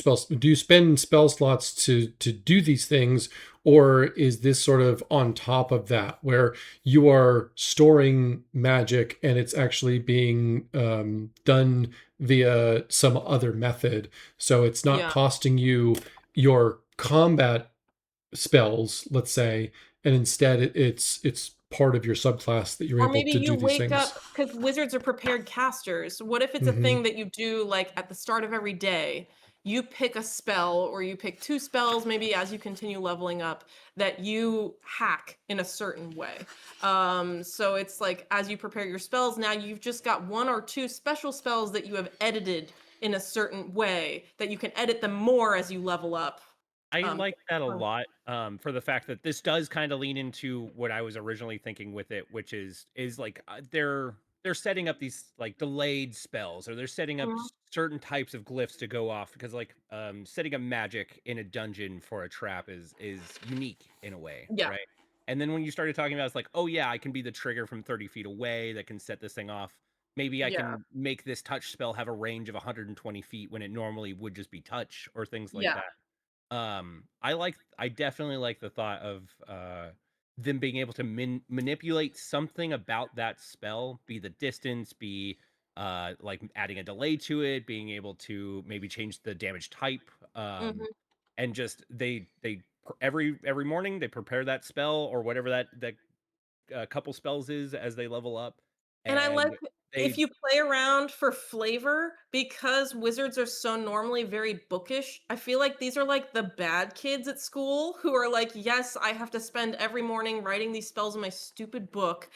spend spell slots to do these things, or is this sort of on top of that where you are storing magic and it's actually being done via some other method, so it's not Yeah. costing you your combat spells, let's say, and instead it's part of your subclass that you're Or able maybe to you do these wake things. up because wizards are prepared casters. What if it's a Hmm. thing that you do like at the start of every day? You pick a spell or you pick two spells, maybe as you continue leveling up, that you hack in a certain way. So it's like as you prepare your spells, now you've just got one or two special spells that you have edited in a certain way that you can edit them more as you level up. I Um, like that a lot, for the fact that this does kind of lean into what I was originally thinking with it, which is like they're setting up these like delayed spells, or they're setting up Mhm. certain types of glyphs to go off, because like setting a magic in a dungeon for a trap is unique in a way, Yeah, right? And then when you started talking about, it's like, oh yeah, I can be the trigger from 30 feet away that can set this thing off. Maybe I yeah, can make this touch spell have a range of 120 feet when it normally would just be touch, or things like yeah. that. I definitely like the thought of them being able to manipulate something about that spell, be the distance, be like adding a delay to it, being able to maybe change the damage type. Mhm. And just every morning they prepare that spell or whatever that couple spells is as they level up, And I like and if they you play around for flavor, because wizards are so normally very bookish, I feel like these are like the bad kids at school who are like, yes, I have to spend every morning writing these spells in my stupid book.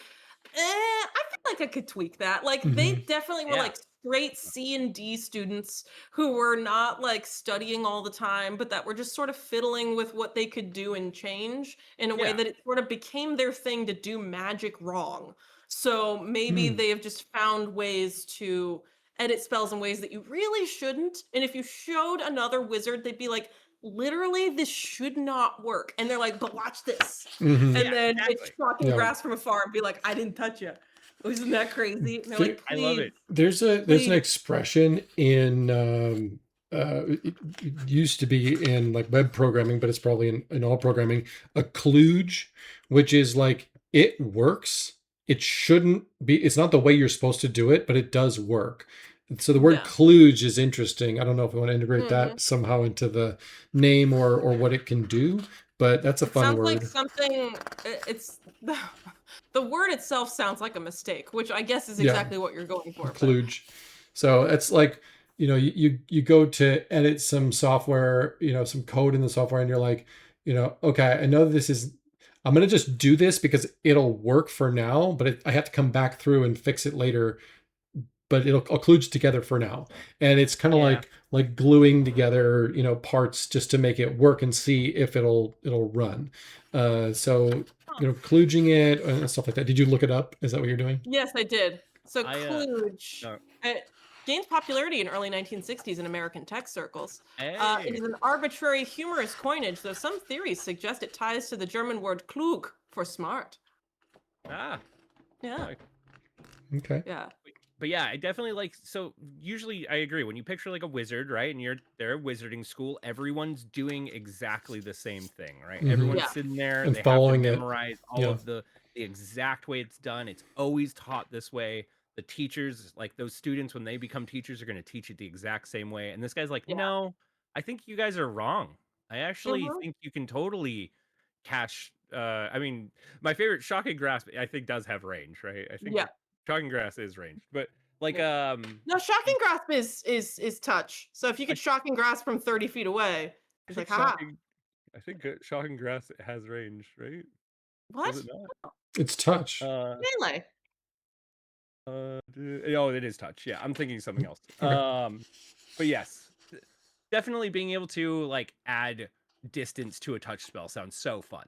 I feel like I could tweak that. Like Hmm. they definitely were yeah, like straight C and D students who were not like studying all the time, but that were just sort of fiddling with what they could do and change in a way yeah. that it sort of became their thing to do magic wrong. So maybe Hmm. they have just found ways to edit spells in ways that you really shouldn't. And if you showed another wizard, they'd be like, literally, this should not work. And they're like, but watch this. Hmm. And Yeah, then it's exactly. shocking Yeah. grass from afar and be like, I didn't touch you. Isn't that crazy? And they're There, like, I love please, it. there's an please. expression in it used to be in like web programming, but it's probably in all programming, a kludge, which is like it works. It shouldn't be. It's not the way you're supposed to do it, but it does work. So the word Yeah. kludge is interesting. I don't know if we want to integrate Hmm. that somehow into the name or what it can do, but that's a It fun sounds like word. something, it's the word itself sounds like a mistake, which I guess is Yeah. exactly what you're going for. But Kludge. So it's like, you go to edit some software, some code in the software, and you're like, okay, I know this is, I'm gonna just do this because it'll work for now, but I have to come back through and fix it later. But I'll kludge together for now, and it's kind of Yeah. like gluing together, parts just to make it work and see if it'll run. So kludging it and stuff like that. Did you look it up? Is that what you're doing? yes, I did. So I kludge no. gained popularity in early 1960s in American tech circles. It Hey. is an arbitrary, humorous coinage, though some theories suggest it ties to the German word klug for smart. Ah. Yeah, Like, Okay. yeah, but yeah, I definitely like, so usually I agree, when you picture like a wizard, right? And they're a wizarding school, everyone's doing exactly the same thing, right? Hmm. Everyone's yeah, sitting there, And they have to following it. memorize all Yeah. of the exact way it's done. It's always taught this way. The teachers, like those students, when they become teachers, are going to teach it the exact same way. And this guy's like, yeah. no, I think you guys are wrong. I actually Hmm. think you can totally cash. I mean, my favorite shocking grasp, I think, does have range, right? I think Yeah, shocking grasp is ranged, but like yeah. No, shocking grasp is touch. So if you could I, shocking grasp from 30 feet away, I it's think like, haha, shocking grasp has range, right? Does it what? not? It's touch. Melee. Oh, it is touch. Yeah, I'm thinking something else. Okay. But yes, definitely being able to like add distance to a touch spell sounds so fun.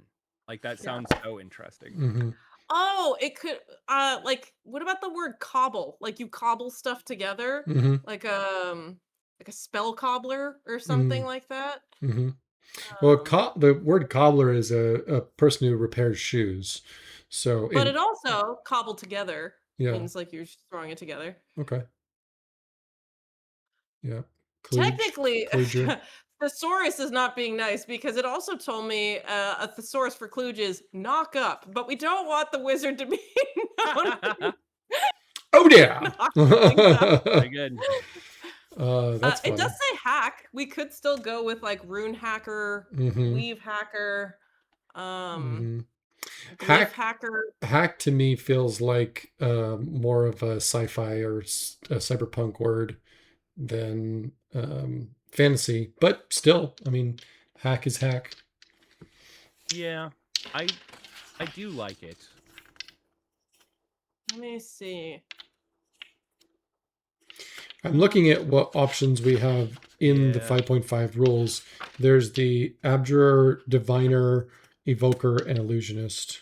Like that sounds so interesting. Mm-hmm. Oh, it could like what about the word cobble? Like you cobble stuff together, Mm-hmm. like a spell cobbler or something like that. Mm-hmm. Well, Um, the word cobbler is a person who repairs shoes. So but it also cobbled together yeah. means like you're just throwing it together. Okay. Yeah. Technically, Kludger. thesaurus is not being nice because it also told me a thesaurus for kludge is knock up, but we don't want the wizard to be known. Oh yeah. Very good. That's it does fun. say hack. We could still go with like rune hacker, weave hacker, glyph hacker. Hack to me feels like more of a sci-fi or a cyberpunk word than fantasy, but still, I mean, hack is hack. Yeah, I do like it. Let me see. I'm looking at what options we have in the 5.5 rules. There's the Abjurer, Diviner, Evoker, and Illusionist.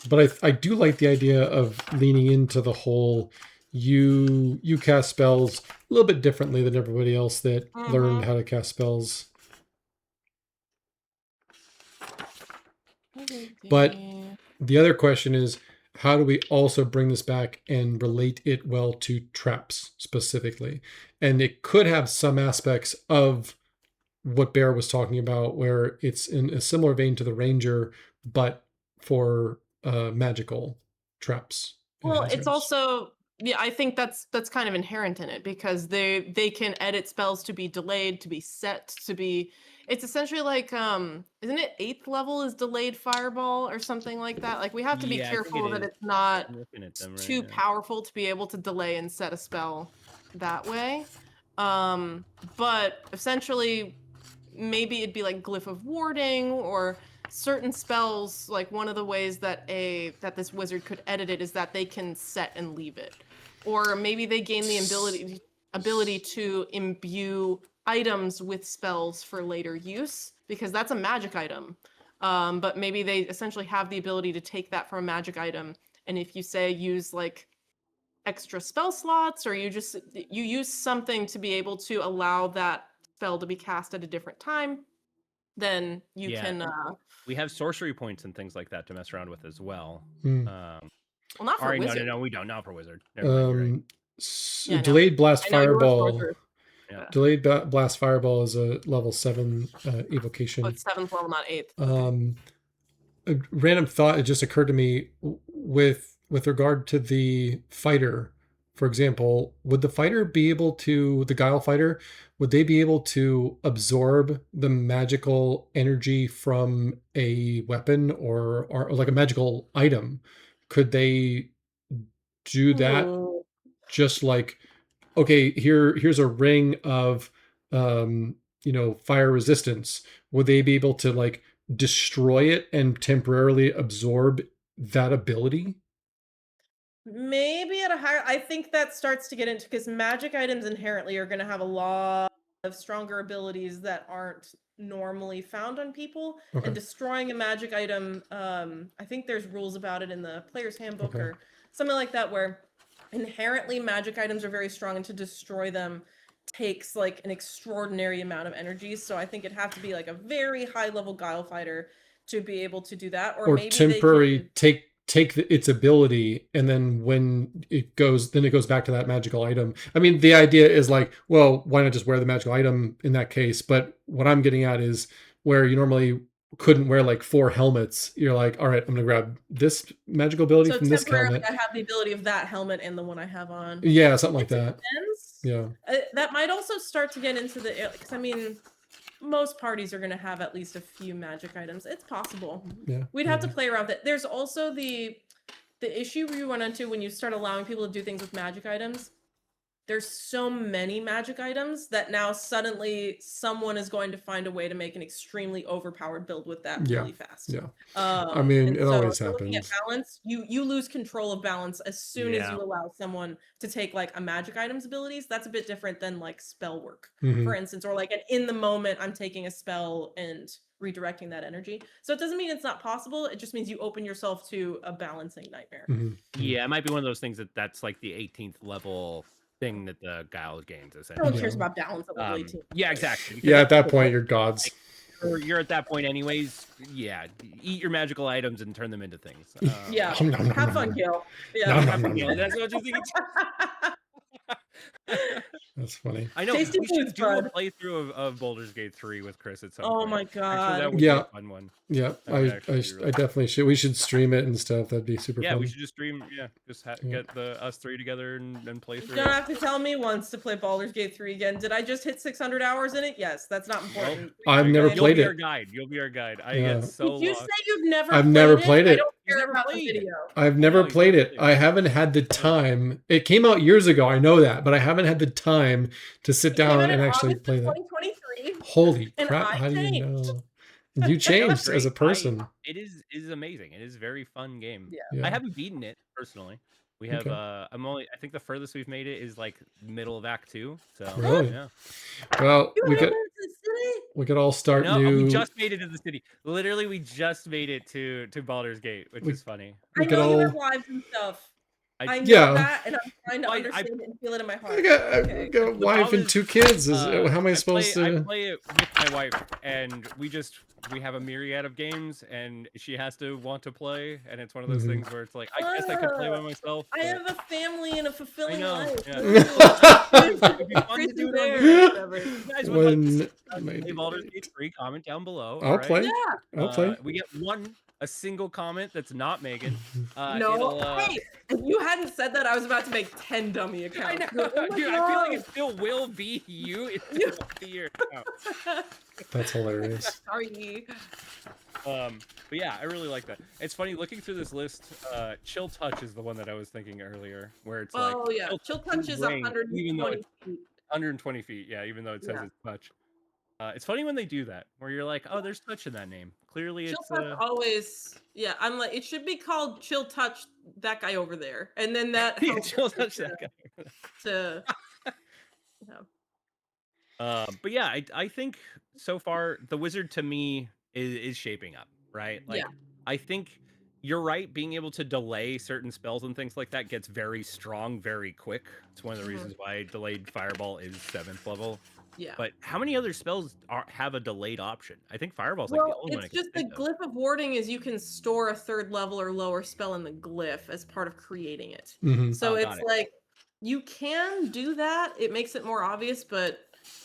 But I do like the idea of leaning into the whole you cast spells a little bit differently than everybody else that learned how to cast spells. But the other question is, how do we also bring this back and relate it well to traps specifically? And it could have some aspects of what Bear was talking about, where it's in a similar vein to the Ranger, but for magical traps. Well, it's also I think that's kind of inherent in it because they can edit spells to be delayed, to be set, to be. It's essentially like isn't it 8th level is delayed fireball or something like that? Like we have to be careful that it's not too powerful to be able to delay and set a spell that way. But essentially maybe it'd be like glyph of warding or certain spells. Like one of the ways that this wizard could edit it is that they can set and leave it, or maybe they gain the ability to imbue items with spells for later use because that's a magic item. But maybe they essentially have the ability to take that from a magic item, and if you say use like extra spell slots or you use something to be able to allow that spell to be cast at a different time, then you can we have sorcery points and things like that to mess around with as well. Well, not for wizard. No, we don't. Not for wizard. Never mind, delayed blast fireball. Yeah. Delayed blast fireball is a level 7 evocation. Oh, it's 7th level, not 8th. A random thought, it just occurred to me with regard to the fighter. For example, would the fighter be able to, the Guile fighter, would they be able to absorb the magical energy from a weapon or like a magical item? Could they do that? Just like, okay, here's a ring of fire resistance. Would they be able to like destroy it and temporarily absorb that ability? Maybe at a higher. I think that starts to get into because magic items inherently are going to have a lot of stronger abilities that aren't normally found on people. Okay. And destroying a magic item, I think there's rules about it in the player's handbook or something like that, where inherently magic items are very strong, and to destroy them takes like an extraordinary amount of energy. So I think it'd have to be like a very high level Guile fighter to be able to do that, or maybe temporary take its ability, and then when it goes back to that magical item. I mean, the idea is like, well, why not just wear the magical item in that case? But what I'm getting at is where you normally couldn't wear like 4 helmets. You're like, all right, I'm gonna grab this magical ability from this helmet. I have the ability of that helmet and the one I have on. Yeah, something like that. Depends. Yeah. That might also start to get into the, because I mean, most parties are going to have at least a few magic items. It's possible. Yeah. We'd have to play around with it. There's also the issue you run into when you start allowing people to do things with magic items there's so many magic items that now suddenly someone is going to find a way to make an extremely overpowered build with that really fast. Yeah. I mean, it always looking at happens. balance, you lose control of balance as soon as you allow someone to take like a magic item's abilities. That's a bit different than like spell work, for instance, or like an in the moment I'm taking a spell and redirecting that energy. So it doesn't mean it's not possible. It just means you open yourself to a balancing nightmare. Yeah, it might be one of those things that's like the 18th level thing that the Guile gains, essentially. No one cares about balance at level 18. Yeah, exactly. Yeah, at that point, you're gods. You're at that point anyways. Yeah, eat your magical items and turn them into things. Yeah, have fun, Gil. Yeah, have fun, Gil. That's what you think. That's funny. I know. We should do a playthrough of Baldur's Gate 3 with Chris at some point. Oh my god. Actually, that would be a fun one. Yeah, I definitely should. We should stream it and stuff. That'd be super fun. Yeah, we should just stream. Yeah, just get us three together and play through. You don't have to tell me once to play Baldur's Gate 3 again. Did I just hit 600 hours in it? Yes, that's not important. I've never played it. You'll be our guide. I get so lost. Did you say you've never I've never played it. I don't care about the video. I've never played it. I haven't had the time. It came out years ago, I know that, but I haven't had the time to sit down and actually play that. 2023. Holy crap, how do you know? You changed as a person. It is amazing. It is a very fun game. Yeah. I haven't beaten it personally. We have I think the furthest we've made it is like middle of Act 2. So really? Yeah. Well, we could all start new. We just made it to the city. Literally, we just made it to Baldur's Gate, which is funny. I know you have lives and stuff. I know that, and I'm trying to understand it and feel it in my heart. I got a wife and 2 kids. How am I supposed to? I play it with my wife, and we have a myriad of games, and she has to want to play, and it's one of those things where it's like, I guess I could play by myself. I have a family and a fulfilling life. Yeah. It'd be fun to do it on you guys would play Baldur's Gate 3, comment down below. I'll play. Yeah. I'll play. We get a single comment that's not Megan. No, hey, if you hadn't said that, I was about to make 10 dummy accounts. I know. Dude, I feel like it still will be you. It will be your account. That's hilarious. Sorry. But yeah, I really like that. It's funny looking through this list. Chill Touch is the one that I was thinking earlier, where it's like, oh yeah, Chill Touch is 120 feet. 120 feet. Yeah, even though it says it's touch. It's funny when they do that, where you're like, oh, there's touch in that name. Clearly, Chill it's Touch always. Yeah, I'm like, it should be called Chill Touch that guy over there, and then that Chill Touch that guy. To but yeah, I think so far the wizard to me is shaping up, right? Like, I think you're right. Being able to delay certain spells and things like that gets very strong very quick. It's one of the reasons why delayed fireball is 7th level. Yeah. But how many other spells have a delayed option? I think fireball's like the only one. It's just the glyph of warding is you can store a 3rd level or lower spell in the glyph as part of creating it. So it's like you can do that. It makes it more obvious, but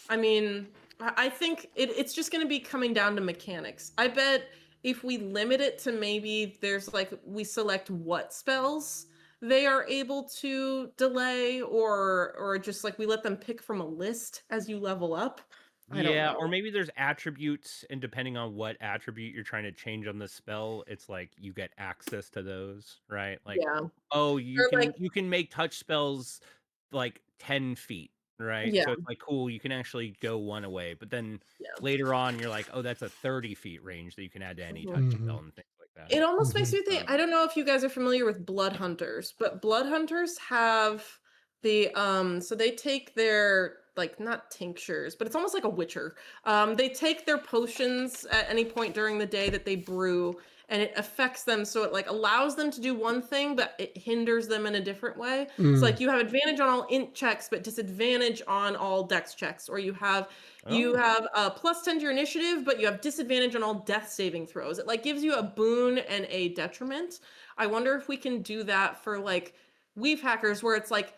I mean, I think it's just going to be coming down to mechanics. I bet if we limit it to maybe there's like we select what spells they are able to delay, or just like we let them pick from a list as you level up. Yeah, or maybe there's attributes, and depending on what attribute you're trying to change on the spell, it's like you get access to those, right? Like, oh, you can make touch spells like 10 feet, right? Yeah. So it's like, cool, you can actually go one away, but then later on you're like, oh, that's a 30 feet range that you can add to any touch spell and things like that. It almost makes me think, I don't know if you guys are familiar with blood hunters, but blood hunters have the so they take their, like, not tinctures, but it's almost like a witcher. They take their potions at any point during the day that they brew, and it affects them, so it like allows them to do one thing, but it hinders them in a different way. So like you have advantage on all int checks, but disadvantage on all dex checks, or you have plus 10 to your initiative, but you have disadvantage on all death saving throws. It like gives you a boon and a detriment. I wonder if we can do that for like weave hackers, where it's like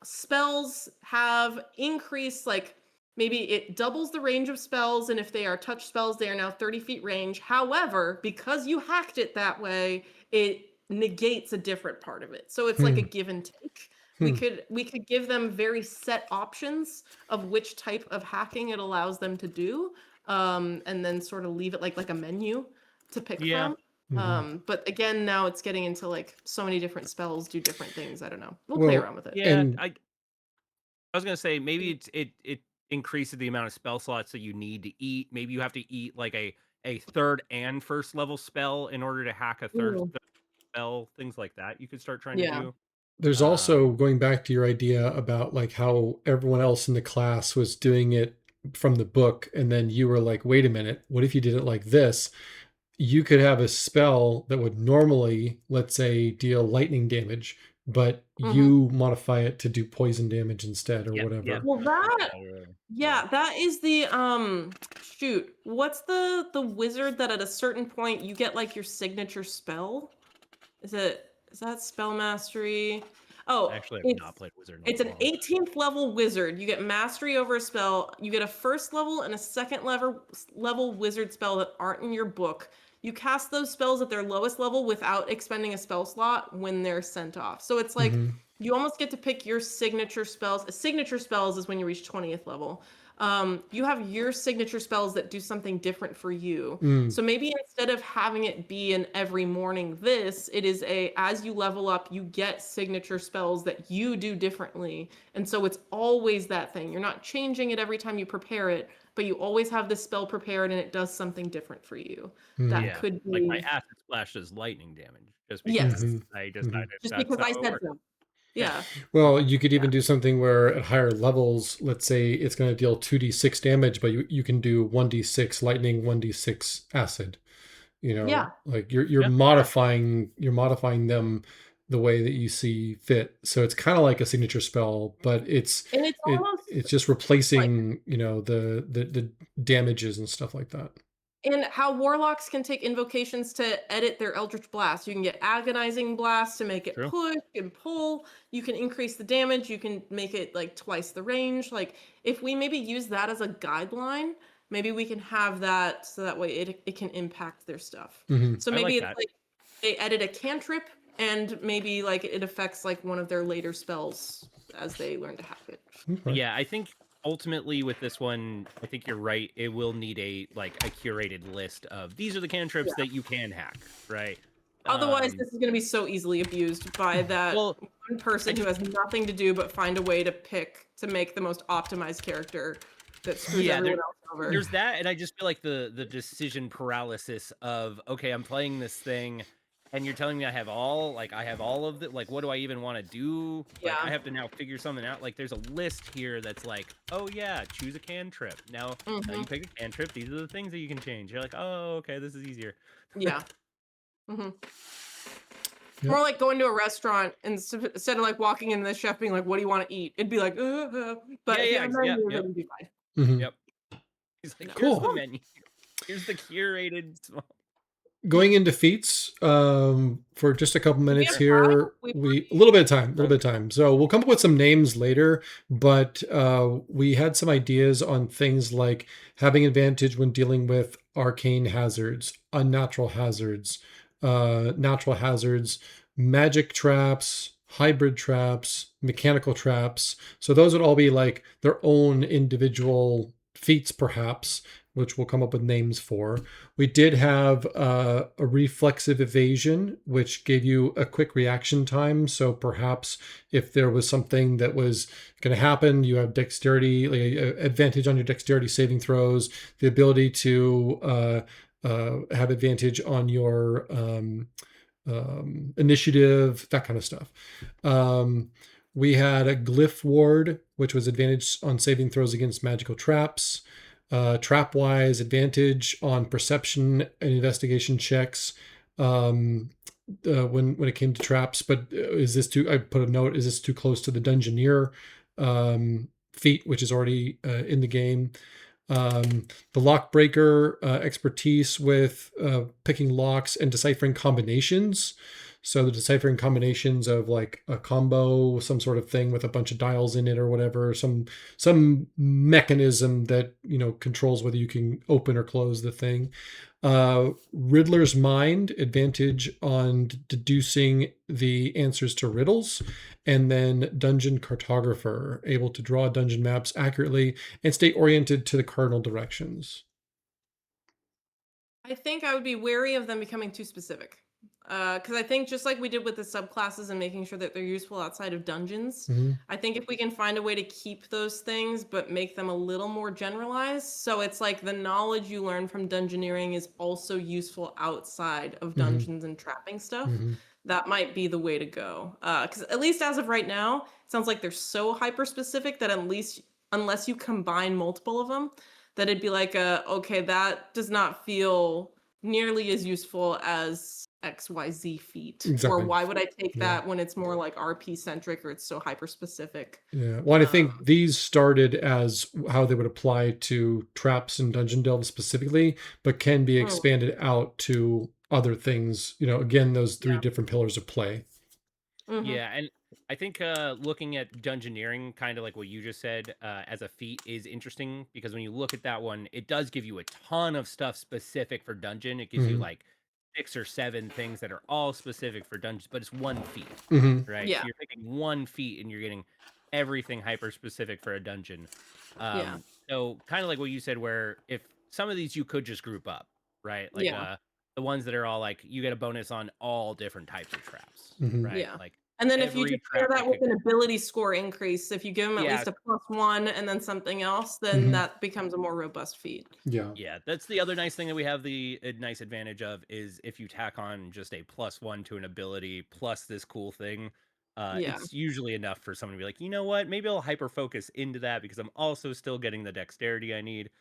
spells have increased, like maybe it doubles the range of spells, and if they are touch spells, they are now 30 feet range. However, because you hacked it that way, it negates a different part of it. So it's like a give and take. We could give them very set options of which type of hacking it allows them to do, and then sort of leave it like a menu to pick from. But again, now it's getting into like so many different spells do different things. I don't know. We'll play around with it. Yeah, I was gonna say maybe it increases the amount of spell slots that you need to eat. Maybe you have to eat like a third and first level spell in order to hack a third spell. Things like that you could start trying to do. There's also, going back to your idea about like how everyone else in the class was doing it from the book, and then you were like, wait a minute, what if you did it like this? You could have a spell that would normally, let's say, deal lightning damage, but you modify it to do poison damage instead, or whatever. Yeah. Well, that is the shoot. What's the wizard that at a certain point you get like your signature spell? Is that spell mastery? Oh, actually, I've not played wizard. It's an 18th level wizard. You get mastery over a spell. You get a first level and a second level wizard spell that aren't in your book. You cast those spells at their lowest level without expending a spell slot when they're sent off. So it's like you almost get to pick your signature spells. Signature spells is when you reach 20th level. You have your signature spells that do something different for you. So maybe instead of having it be an every morning it is as you level up, you get signature spells that you do differently. And so it's always that thing. You're not changing it every time you prepare it, but you always have this spell prepared and it does something different for you. That could be like my acid splash does lightning damage just because I decided just because I said so. Yeah. Well, you could even do something where at higher levels, let's say it's going to deal 2d6 damage, but you can do 1d6 lightning, 1d6 acid. Like you're modifying them the way that you see fit. So it's kind of like a signature spell, but it's just replacing the damages and stuff like that. And how warlocks can take invocations to edit their Eldritch Blast. You can get Agonizing Blast to make it push and pull. You can increase the damage. You can make it like twice the range. Like if we maybe use that as a guideline, maybe we can have that so that way it can impact their stuff. So maybe it's like they edit a cantrip and maybe like it affects like one of their later spells as they learn to hack it. Yeah, I think ultimately with this one, I think you're right. It will need a curated list of these are the cantrips that you can hack, right? Otherwise, this is going to be so easily abused by that one person who has nothing to do but find a way to pick to make the most optimized character that screws everyone else over. There's that, and I just feel like the decision paralysis of, okay, I'm playing this thing, and you're telling me I have all of it. Like, what do I even want to do? Like, I have to now figure something out. Like, there's a list here that's like, oh yeah, choose a cantrip. Now you pick a cantrip. These are the things that you can change. You're like, oh, okay, this is easier. Yeah. More like going to a restaurant and instead of like walking in the chef being like, "What do you want to eat?" It'd be like, but it'd be fine. Yep. He's like, here's the menu. Here's the curated. Going into feats for just a couple minutes here. A little bit of time. So we'll come up with some names later, but we had some ideas on things like having advantage when dealing with arcane hazards, unnatural hazards, natural hazards, magic traps, hybrid traps, mechanical traps. So those would all be like their own individual feats, perhaps, which we'll come up with names for. We did have a reflexive evasion, which gave you a quick reaction time. So perhaps if there was something that was going to happen, you have dexterity, like advantage on your dexterity saving throws, the ability to have advantage on your initiative, that kind of stuff. We had a glyph ward, which was advantage on saving throws against magical traps. Trap-wise, advantage on perception and investigation checks when it came to traps. But I put a note, is this too close to the Dungeoneer feat, which is already in the game? The Lockbreaker expertise with picking locks and deciphering combinations. So the deciphering combinations of like a combo, some sort of thing with a bunch of dials in it or whatever, some mechanism that, controls whether you can open or close the thing. Riddler's Mind, advantage on deducing the answers to riddles. And then Dungeon Cartographer, able to draw dungeon maps accurately and stay oriented to the cardinal directions. I think I would be wary of them becoming too specific. Because I think just like we did with the subclasses and making sure that they're useful outside of dungeons, I think if we can find a way to keep those things but make them a little more generalized, so it's like the knowledge you learn from dungeoneering is also useful outside of dungeons and trapping stuff, that might be the way to go. Because at least as of right now, it sounds like they're so hyper specific that at least unless you combine multiple of them, that it'd be like okay, that does not feel nearly as useful as XYZ feat. Exactly. Or why would I take that when it's more like RP centric or it's so hyper specific? Yeah. Well, I think these started as how they would apply to traps and dungeon delves specifically, but can be expanded out to other things. You know, again, those three different pillars of play. Yeah, and I think looking at dungeoneering, kind of like what you just said, as a feat is interesting because when you look at that one, it does give you a ton of stuff specific for dungeon. It gives you like 6 or 7 things that are all specific for dungeons, but it's one feat, right? Yeah. So you're picking one feat and you're getting everything hyper specific for a dungeon. So kind of like what you said, where if some of these you could just group up, right? Like the ones that are all like you get a bonus on all different types of traps, right? Yeah. Like, and then if you just pair that with an ability score increase, if you give them at least a +1 and then something else, then that becomes a more robust feat. Yeah, that's the other nice thing that we have the nice advantage of is if you tack on just a +1 to an ability plus this cool thing, it's usually enough for someone to be like, you know what, maybe I'll hyper focus into that because I'm also still getting the dexterity I need.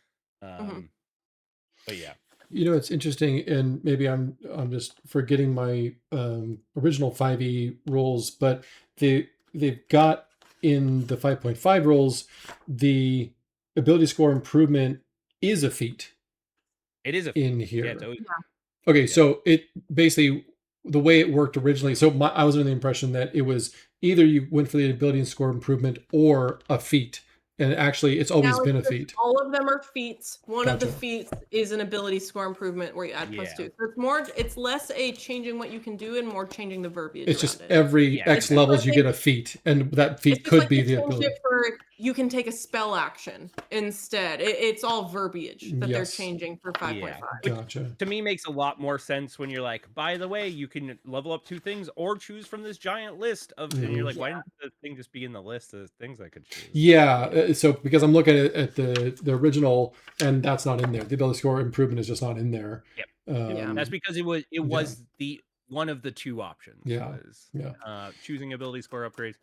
But yeah. You know, it's interesting, and maybe I'm just forgetting my original 5e rules, but they've got in the 5.5 rules the ability score improvement is a feat. It is a feat in here. Yeah. Okay, so it basically the way it worked originally. So I was under the impression that it was either you went for the ability score improvement or a feat. And actually, it's always been a feat. All of them are feats. One of the feats is an ability score improvement where you add +2. So it's less a changing what you can do and more changing the verbiage. It's just every X levels you get a feat, and that feat could be the ability. You can take a spell action instead. It's all verbiage that they're changing for 5.5. Gotcha. To me, makes a lot more sense when you're like, by the way, you can level up 2 things or choose from this giant list of. And you're like, why didn't the thing just be in the list of things I could choose? Yeah. So because I'm looking at the original, and that's not in there. The ability score improvement is just not in there. Yep. That's because it was the one of the 2 options. Choosing ability score upgrades.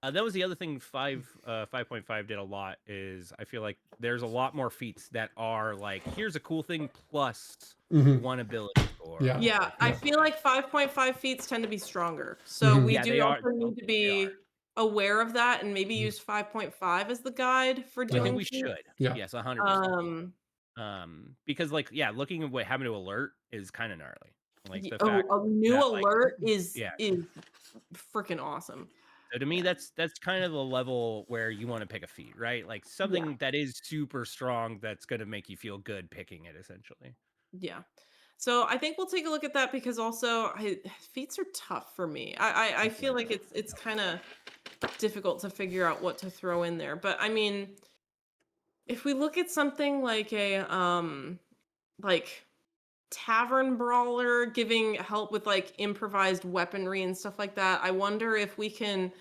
That was the other thing 5.5 did a lot is I feel like there's a lot more feats that are like, here's a cool thing plus 1 ability score. I feel like 5.5 feats tend to be stronger. So we do also need to be aware of that and maybe use 5.5 as the guide for doing I think we should. Yes, 100%. Because like, looking at what happened to alert is kind of gnarly. Like the fact a new alert is freaking awesome. So to me, that's kind of the level where you want to pick a feat, right? Like something that is super strong that's going to make you feel good picking it, essentially. Yeah. So I think we'll take a look at that because also feats are tough for me. I feel like it's kind of difficult to figure out what to throw in there. But I mean, if we look at something like a like tavern brawler giving help with like improvised weaponry and stuff like that, I wonder if we can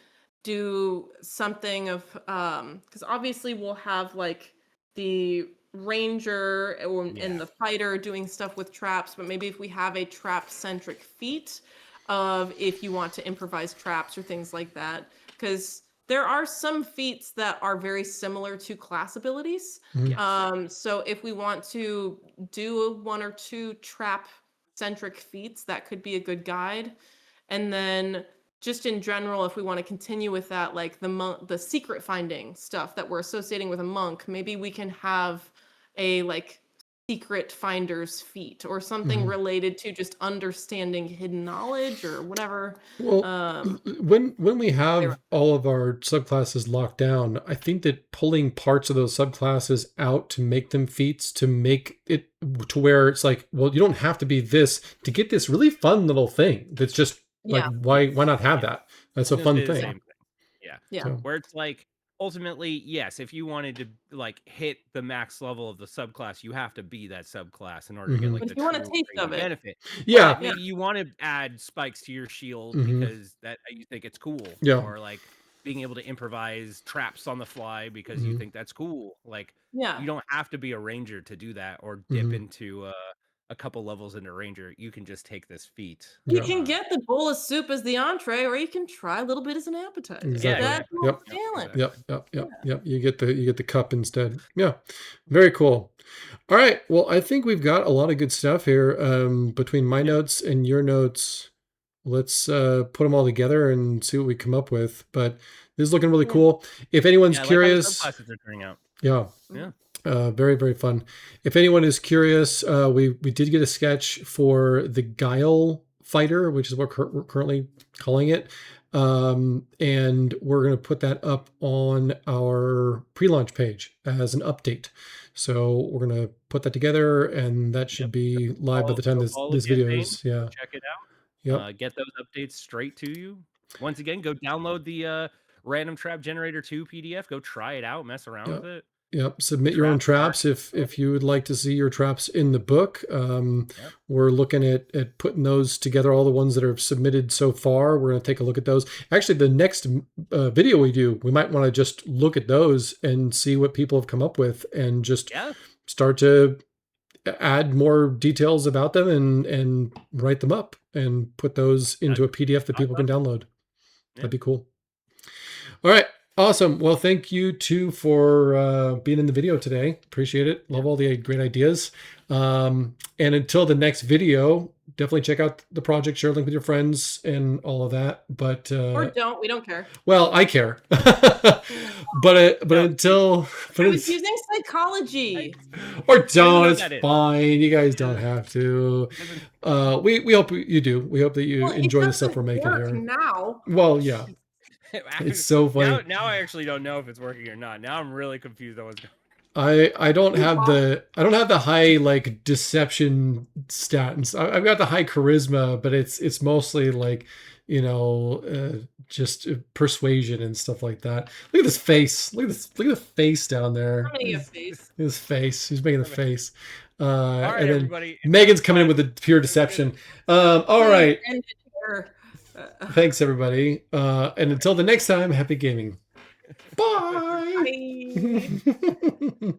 do something of because obviously we'll have like the ranger and the fighter doing stuff with traps, but maybe if we have a trap centric feat of if you want to improvise traps or things like that, because there are some feats that are very similar to class abilities. So if we want to do 1 or 2 trap centric feats, that could be a good guide. And then just in general, if we want to continue with that, like the secret finding stuff that we're associating with a monk, maybe we can have a like secret finder's feat or something related to just understanding hidden knowledge or whatever. Well, when we have all of our subclasses locked down, I think that pulling parts of those subclasses out to make them feats, to make it to where it's like, well, you don't have to be this to get this really fun little thing. That's just like, why not have that? That's a fun thing. Yeah. So, where it's like, ultimately, yes, if you wanted to like hit the max level of the subclass, you have to be that subclass in order to get like But the you want a true taste of crazy it. benefit. Yeah. But maybe you want to add spikes to your shield because that you think it's cool, Yeah. or like being able to improvise traps on the fly because you think that's cool. Like you don't have to be a ranger to do that or dip into a couple levels into ranger. You can just take this feat. You can get the bowl of soup as the entree, or you can try a little bit as an appetizer. Exactly. That's Yep. You get the cup instead. Yeah. Very cool. All right. Well, I think we've got a lot of good stuff here. Between my notes and your notes, let's put them all together and see what we come up with. But this is looking really cool. If anyone's curious, I like how the subclasses are turning out. Yeah. Very, very fun. If anyone is curious, we did get a sketch for the Guile fighter, which is what we're currently calling it. And we're going to put that up on our pre-launch page as an update. So we're going to put that together, and that should be live by the time this video is. Check it out. Get those updates straight to you. Once again, go download the Random Trap Generator 2 PDF. Go try it out, mess around with it. Yep. Submit your own traps if you would like to see your traps in the book. We're looking at putting those together, all the ones that are submitted so far. We're going to take a look at those. Actually, the next video we do, we might want to just look at those and see what people have come up with and just start to add more details about them and write them up and put those into a PDF that people can download. That'd be cool. All right. Awesome. Well, thank you too for being in the video today. Appreciate it. Love all the great ideas. And until the next video, definitely check out the project, share a link with your friends and all of that. But or don't. We don't care. Well, I care. but until I was using psychology. Or don't. It's fine. You guys don't have to. We hope you do. We hope that you enjoy the stuff we're making here. Now. Well, yeah. It's so funny. Now I actually don't know if it's working or not. Now I'm really confused on what's going on. I don't have the high like deception stats. I've got the high charisma, but it's mostly like, just persuasion and stuff like that. Look at this face. Look at the face down there. I'm making a face. His face. He's making a face. All right, and then everybody. Megan's coming in with the pure deception. All right. Thanks, everybody. And until the next time, happy gaming. Bye. Bye.